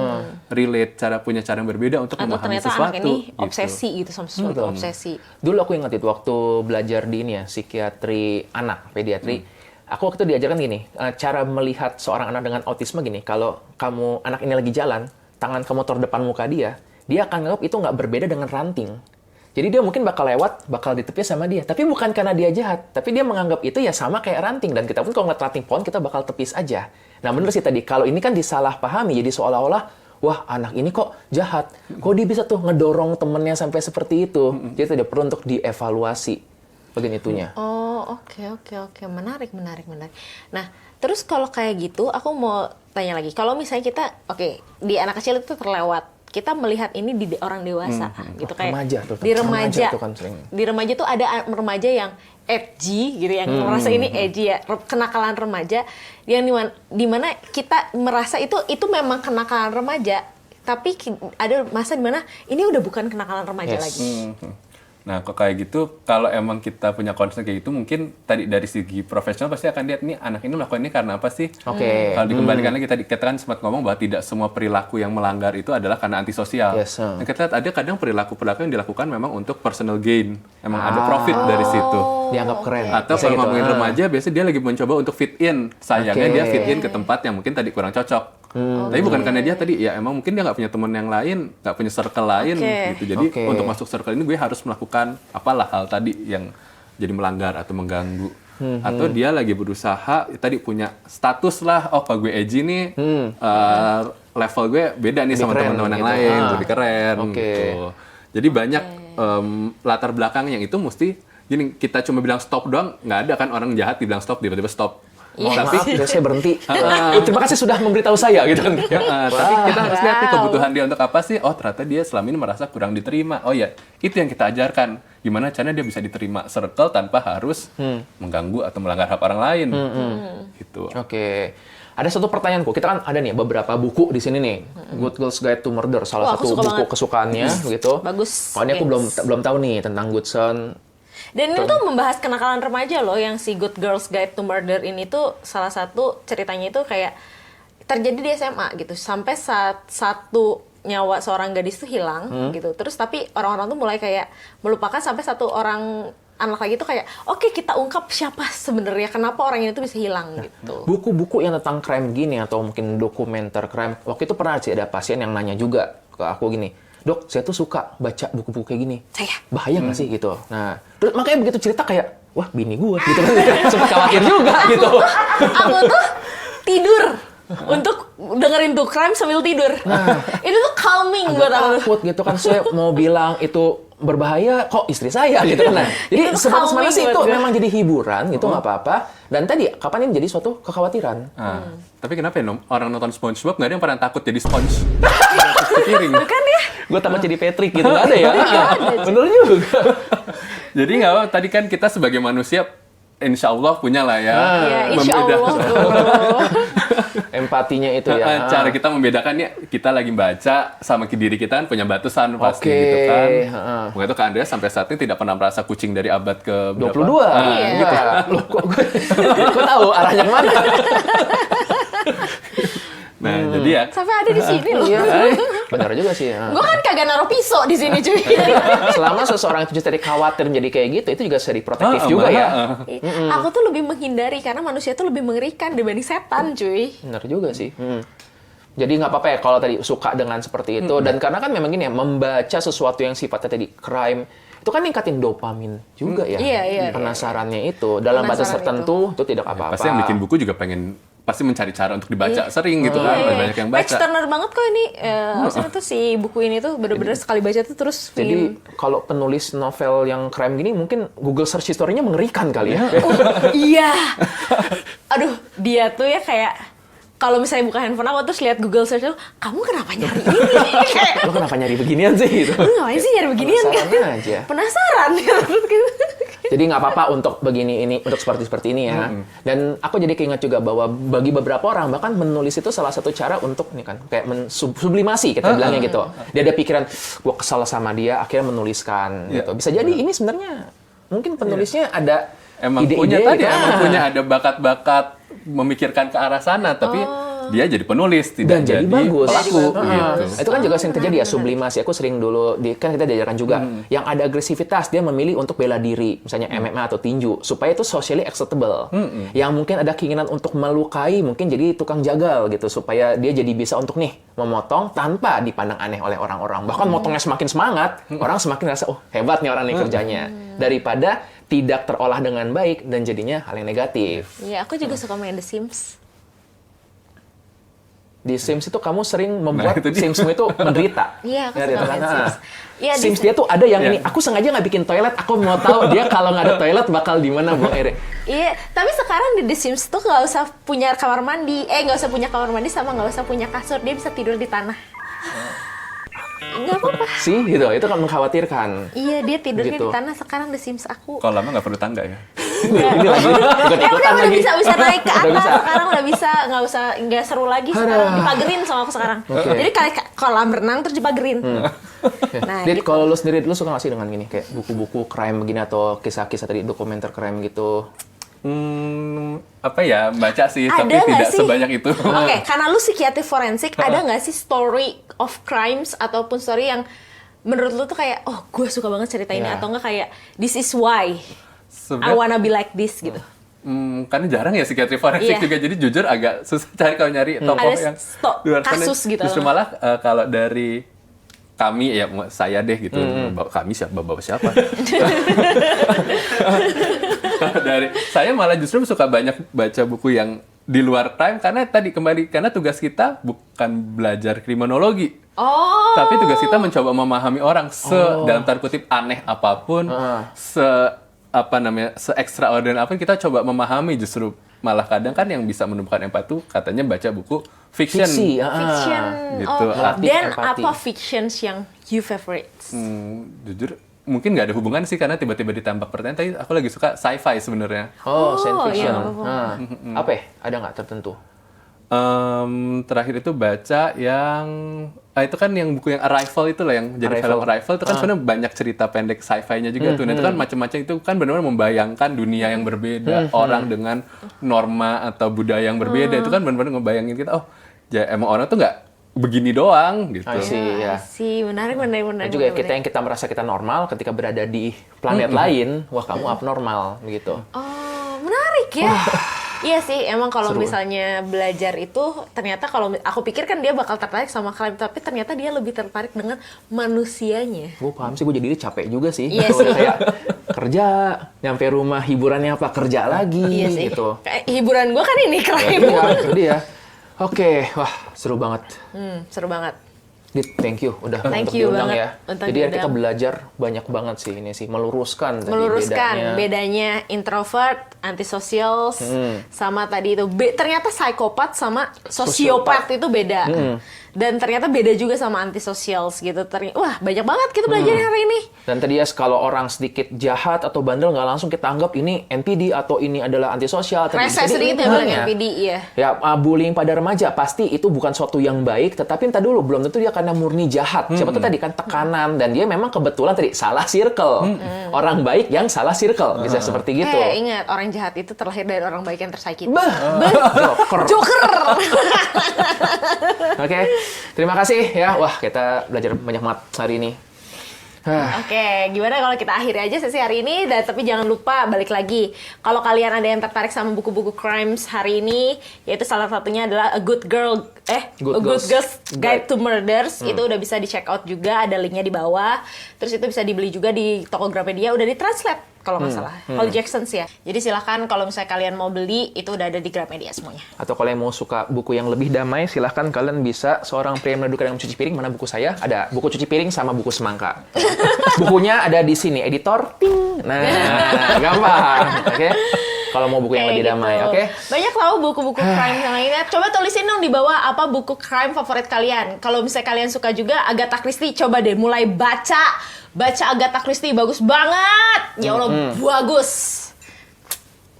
relate, punya cara yang berbeda untuk Atau memahami ternyata sesuatu. anak ini gitu. obsesi gitu sama sesuatu, obsesi. Dulu aku ingat itu waktu belajar di ini ya, psikiatri anak, pediatri. Aku waktu itu diajarkan gini, cara melihat seorang anak dengan autisme gini, kalau kamu anak ini lagi jalan, tangan kamu taruh depan muka dia akan nganggap itu nggak berbeda dengan ranting. Jadi dia mungkin bakal lewat, bakal ditepis sama dia. Tapi bukan karena dia jahat, tapi dia menganggap itu ya sama kayak ranting. Dan kita pun kalau ngeliat ranting pohon, kita bakal tepis aja. Nah bener sih tadi, kalau ini kan disalahpahami, jadi seolah-olah, wah anak ini kok jahat. Kok dia bisa tuh ngedorong temennya sampai seperti itu. Jadi tidak perlu untuk dievaluasi bagian itunya. Oh, oke. Menarik. Nah, terus kalau kayak gitu, aku mau tanya lagi. Kalau misalnya kita, di anak kecil itu terlewat, kita melihat ini di orang dewasa, gitu kayak Remaja tuh, di remaja. tuh kan sering. Di remaja tuh ada remaja yang edgy, gitu, yang merasa ini edgy ya, kenakalan remaja, yang dimana kita merasa itu memang kenakalan remaja, tapi ada masa dimana ini udah bukan kenakalan remaja lagi. Nah, kok kayak gitu, kalau emang kita punya concern kayak gitu, mungkin tadi dari segi profesional pasti akan lihat nih anak ini melakukan ini karena apa sih? Oke. Kalau dikembalikan lagi tadi kita kan sempat ngomong bahwa tidak semua perilaku yang melanggar itu adalah karena antisosial. Yes, Nah, kita lihat ada kadang perilaku-perilaku yang dilakukan memang untuk personal gain, emang ada profit dari situ. Dianggap keren. Atau Bisa kalau gitu. ngomongin remaja, biasanya dia lagi mencoba untuk fit in. Sayangnya dia fit in ke tempat yang mungkin tadi kurang cocok. Tapi bukan karena dia tadi, ya emang mungkin dia nggak punya teman yang lain, nggak punya circle lain gitu. Jadi untuk masuk circle ini gue harus melakukan apalah hal tadi yang jadi melanggar atau mengganggu. Atau dia lagi berusaha, tadi punya status lah, oh kalau gue edgy nih, level gue beda nih sama keren teman-teman yang gitu. lain, lebih keren Oke. gitu. Jadi banyak latar belakang yang itu mesti, gini kita cuma bilang stop doang, nggak ada kan orang jahat dibilang stop, tiba-tiba stop. Maaf, saya berhenti. Terima kasih sudah memberitahu saya gitu kan. Tapi kita harus lihat nih kebutuhan dia untuk apa sih. Oh ternyata dia selama ini merasa kurang diterima. Oh ya, itu yang kita ajarkan. Gimana caranya dia bisa diterima circle tanpa harus mengganggu atau melanggar hak orang lain. Gitu. Oke. Ada satu pertanyaanku. Kita kan ada nih beberapa buku di sini nih. Good Girls Guide to Murder, salah Wah, aku satu suka buku banget. kesukaannya gitu. Bagus. Oh, ini aku belum tahu nih tentang Goodson. Dan ini tuh membahas kenakalan remaja loh, yang si Good Girls Guide to Murder ini tuh salah satu ceritanya itu kayak terjadi di SMA gitu. Sampai satu nyawa seorang gadis tuh hilang gitu. Terus tapi orang-orang tuh mulai kayak melupakan, sampai satu orang anak lagi tuh kayak, oke, kita ungkap siapa sebenarnya, kenapa orang ini tuh bisa hilang gitu. Buku-buku yang tentang crime gini atau mungkin dokumenter crime. Waktu itu pernah sih ada pasien yang nanya juga ke aku gini, Dok, saya tuh suka baca buku-buku kayak gini. Saya. Bahaya nggak sih gitu? Nah, terus makanya begitu cerita kayak, wah bini gue gitu kan. Sempat khawatir juga gitu. Aku tuh tidur untuk dengerin tuh crime sambil tidur. Itu tuh calming buat aku. Takut gitu kan, saya mau bilang itu berbahaya, kok istri saya gitu kan. Nah, jadi Itu sebatas mana calming sih itu buat gue. memang jadi hiburan gitu nggak apa-apa. Dan tadi kapan ini jadi suatu kekhawatiran. Tapi kenapa ya orang nonton SpongeBob nggak ada yang pernah takut jadi sponge? Piring. Bukan ya? Gue takut jadi Patrick gitu, nggak ada ya? Bener juga. Jadi nggak apa, tadi kan kita sebagai manusia, insya Allah punya lah ya. Ya, insya Allah tuh. Empatinya itu ya. Cara kita membedakannya, kita lagi baca sama diri kita kan punya batasan pasti Oke, gitu kan. heeh. Mungkin itu Kak Andrea sampai saat ini tidak pernah merasa kucing dari abad ke berapa? 22. Iya. Gitu. Loh, kok gue tahu arahnya kemana? Nah, jadi ya Sampai ada di sini loh. Iya, benar juga sih. Gue kan kagak naruh pisau di sini cuy. Selama seseorang itu jadi khawatir menjadi kayak gitu, itu juga seri protektif juga ya. Aku tuh lebih menghindari karena manusia tuh lebih mengerikan dibanding setan cuy. Benar juga sih. Jadi nggak apa-apa ya kalau tadi suka dengan seperti itu. Dan karena kan memang gini ya, membaca sesuatu yang sifatnya tadi crime, itu kan ningkatin dopamin juga ya. Iya. Penasarannya itu. Dalam batas Penasaran tertentu itu tidak apa-apa. pasti yang bikin buku juga pasti mencari cara untuk dibaca sering gitu kan. Iya. Banyak yang baca. External banget kok ini. Maksudnya tuh si buku ini tuh bener-bener sekali baca tuh terus Jadi kalau penulis novel yang crime gini mungkin Google search history-nya mengerikan kali ya. iya. Aduh, dia tuh ya kayak kalau misalnya buka handphone aku terus lihat Google search tuh, kamu kenapa nyari ini? Kayak, Lo kenapa nyari beginian sih gitu? lu ngapain sih nyari beginian kan? Penasaran aja. Penasaran. Jadi nggak apa-apa untuk untuk seperti ini ya. Dan aku jadi keinget juga bahwa bagi beberapa orang bahkan menulis itu salah satu cara untuk nih kan kayak sublimasi kita bilangnya gitu. Dia ada pikiran, gua kesal sama dia, akhirnya menuliskan gitu. Bisa jadi ini sebenarnya mungkin penulisnya ada Emang ide-ide punya tadi, gitu. emang punya ada bakat-bakat memikirkan ke arah sana, tapi dia jadi penulis, Dan tidak jadi bagus. pelaku. Ah, Gitu. itu kan juga sering terjadi ya, sublimasi. Aku sering dulu, kan kita diajarkan juga, yang ada agresivitas, dia memilih untuk bela diri, misalnya MMA atau tinju, supaya itu socially acceptable. Yang mungkin ada keinginan untuk melukai, mungkin jadi tukang jagal gitu, supaya dia jadi bisa untuk nih, memotong tanpa dipandang aneh oleh orang-orang. Bahkan motongnya semakin semangat, orang semakin rasa, oh hebat nih orang nih kerjanya. Daripada tidak terolah dengan baik, dan jadinya hal yang negatif. Iya, aku juga suka main The Sims. Di Sims itu kamu sering membuat itu dia. Simsmu itu menderita. Iya, aku Ya, suka gitu main kan? Sims. Iya, Sims dia tuh ada yang Iya. ini, aku sengaja nggak bikin toilet, aku mau tahu dia kalau nggak ada toilet bakal di mana buang airnya. Iya, tapi sekarang di The Sims tuh nggak usah punya kamar mandi, nggak usah punya kamar mandi sama nggak usah punya kasur, dia bisa tidur di tanah. Nggak apa-apa. Sih, gitu. Itu kan mengkhawatirkan. Iya, dia tidurnya Gitu. di tanah sekarang The Sims aku. Kalau lama nggak perlu tangga ya. Ini lagi Ya ikut-ikutan udah lagi. bisa naik ke Udah atas bisa. sekarang udah bisa nggak seru lagi sekarang dipagerin sama aku sekarang. Jadi kolam renang terus dipagerin. Nah, Dit, gitu. kalau lu sendiri, lu suka nggak sih dengan gini? Kayak buku-buku crime begini atau kisah-kisah tadi, dokumenter crime gitu? Apa ya, baca sih, Ada tapi nggak tidak sih? sebanyak itu. Oke, karena lu psikiater forensik, ada nggak sih story of crimes ataupun story yang menurut lu tuh kayak, oh gue suka banget cerita ini, Ya. atau nggak kayak, this is why I Sebenarnya wanna be like this gitu. karena jarang ya psikiatri forensik Iya. juga, jadi jujur agak susah cari kalau nyari tokoh Ada yang luar sana. kasus gitu. Justru malah kalau dari kami, ya saya deh gitu, kami bawa siapa? Dari saya malah justru suka banyak baca buku yang di luar time, karena tadi kembali, karena tugas kita bukan belajar kriminologi. Oh. Tapi tugas kita mencoba memahami orang dalam tanda kutip aneh apapun, se extraordinary apapun, kita coba memahami. Justru malah kadang kan yang bisa menumbuhkan empati tuh katanya baca buku fiction. Fiksi, Fiction. Gitu. Melatih Dan empati. apa fictions yang you favorites? Jujur mungkin nggak ada hubungan sih, karena tiba-tiba ditambah pertanyaan. Tapi aku lagi suka sci-fi sebenarnya. Oh, science iya, fiction. nggak apa-apa. Apa ya? Ada nggak tertentu? Terakhir itu baca yang itu kan yang buku yang Arrival itu lah, yang jadi film Arrival itu kan sebenarnya banyak cerita pendek sci-fi-nya juga tuh. Nah, itu kan macam-macam, itu kan benar-benar membayangkan dunia yang berbeda, orang dengan norma atau budaya yang berbeda. Itu kan benar-benar ngebayangin kita, oh ya emang orang tuh nggak begini doang gitu. I see, ya. Sih, menarik. Dan juga kita yang kita merasa kita normal ketika berada di planet lain, wah kamu abnormal begitu. Oh, menarik ya. Iya sih, emang kalau Seru. misalnya belajar itu ternyata kalau aku pikir kan dia bakal tertarik sama crime, tapi ternyata dia lebih tertarik dengan manusianya. Gue paham sih, gue jadi capek juga sih. Iya Gitu, sih. kayak kerja, nyampe rumah hiburannya apa, kerja lagi Iya sih. gitu. Kayak hiburan gue kan ini crime. Iya, itu dia. Oke, wah seru banget. Seru banget. Dit, thank you udah Thank untuk you diundang banget ya. untuk Jadi diundang. kita belajar banyak banget sih ini sih, meluruskan Meluruskan tadi bedanya introvert, antisocial, sama tadi itu ternyata psikopat sama sosiopat itu beda. Dan ternyata beda juga sama antisocials gitu. Wah, banyak banget kita belajar hari ini. Dan tadi ya, kalau orang sedikit jahat atau bandel, nggak langsung kita anggap ini NPD atau ini adalah antisosial. Tapi Rese jadi sedikit ya bilang NPD, iya. Ya, bullying pada remaja pasti itu bukan suatu yang baik, tetapi entah dulu, belum tentu dia karena murni jahat. Siapa tuh tadi kan tekanan, dan dia memang kebetulan tadi salah circle. Orang baik yang salah circle, bisa seperti gitu. Ingat, orang jahat itu terlahir dari orang baik yang tersakiti. Joker. Joker! Oke, terima kasih ya. Wah, kita belajar banyak banget hari ini. Oke, gimana kalau kita akhiri aja sesi hari ini, dan tapi jangan lupa balik lagi. Kalau kalian ada yang tertarik sama buku-buku crimes hari ini, yaitu salah satunya adalah A Good Girl's Guide to Murders, itu udah bisa di check out juga, ada linknya di bawah. Terus itu bisa dibeli juga di toko Gramedia, udah ditranslate kalau nggak salah. Holly Jackson sih ya. Jadi silahkan kalau misalnya kalian mau beli, itu udah ada di Gramedia semuanya. Atau kalau yang mau suka buku yang lebih damai, silahkan kalian bisa Seorang Pria Meredukan yang Mencuci Piring. Mana buku saya? Ada buku cuci piring sama buku semangka. Bukunya ada di sini, editor, ting. Nah, gampang. Oke. Kalau mau buku yang lebih damai, oke? Banyak tahu buku-buku crime yang lainnya. Coba tulisin dong di bawah apa buku crime favorit kalian. Kalau misalnya kalian suka juga Agatha Christie, coba deh mulai baca Agatha Christie, bagus banget. Ya Allah, bagus.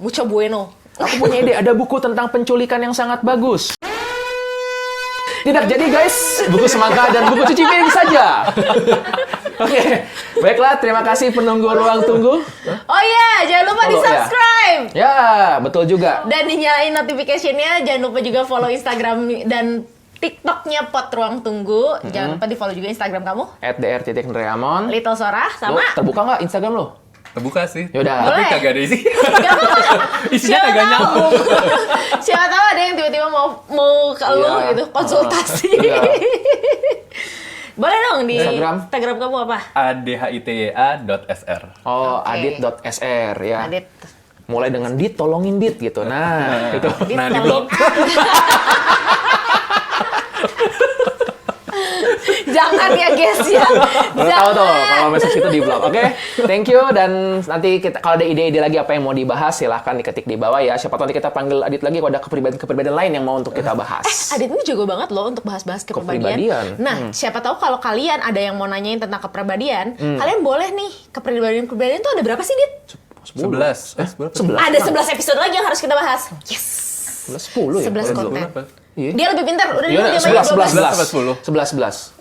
Mucho bueno. Aku punya ide, ada buku tentang penculikan yang sangat bagus. Tidak jadi guys, buku semangka dan buku cuci piring saja. Oke, baiklah, terima kasih penunggu ruang tunggu. Oh iya, jangan lupa di Follow, ya. subscribe. Ya, betul juga. Dan dinyalain notification-nya. Jangan lupa juga follow Instagram dan TikTok-nya Pot Ruang Tunggu. Jangan lupa di follow juga Instagram kamu. @dr.nreamon. Little Sora Lo sama. terbuka nggak Instagram lo? Terbuka sih. Yaudah. Tapi Boleh. kagak ada isi. Gak apa-apa. Isinya Siapa kagak tahu. nyambung. Siapa tahu ada yang tiba-tiba mau ke lu Iya. gitu, konsultasi. Iya. Boleh dong di Instagram. kamu apa? adhitya.sr. Oh, Oke. adit.sr ya. Adit. Mulai dengan dit, tolongin dit gitu. Nah, itu. Nah, di blog. Jangan ya guys ya. Baru tahu tuh kalau message itu di blog. Oke, thank you, dan nanti kita kalau ada ide-ide lagi apa yang mau dibahas silahkan diketik di bawah ya. Siapa tahu nanti kita panggil Adit lagi kalau ada kepribadian-kepribadian lain yang mau untuk kita bahas. Adit ini jago banget loh untuk bahas-bahas kepribadian. Kepribadian. Nah, siapa tahu kalau kalian ada yang mau nanyain tentang kepribadian, kalian boleh nih, kepribadian itu ada berapa sih, Dit? 11. 11. Ada 11 episode lagi yang harus kita bahas. Yes. 10 ya? 11 Kalau konten. dulu. Iya. Dia lebih pintar, udah Iya, dia 11, 11, 11. 11.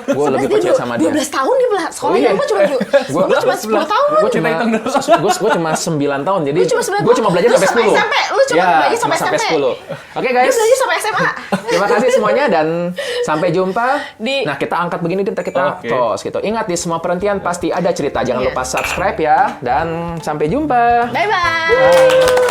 Gue lebih percaya sama dia. 12 tahun dia sekolah, Oh, iya. gue cuma Gua cuma 10 tahun. Gue cuma 9 tahun, jadi Lu cuma 9 gue cuma belajar Lu sampai sampai 10. SMP, lu cuma belajar sampai SMP. 10. Oke Dia guys, belajar sampai SMA. terima kasih semuanya dan sampai jumpa. Nah, Kita angkat begini, ntar kita Oke. close gitu. Ingat, di semua perhentian pasti ada cerita. Jangan Iya. lupa subscribe ya, dan sampai jumpa. Bye-bye. Bye.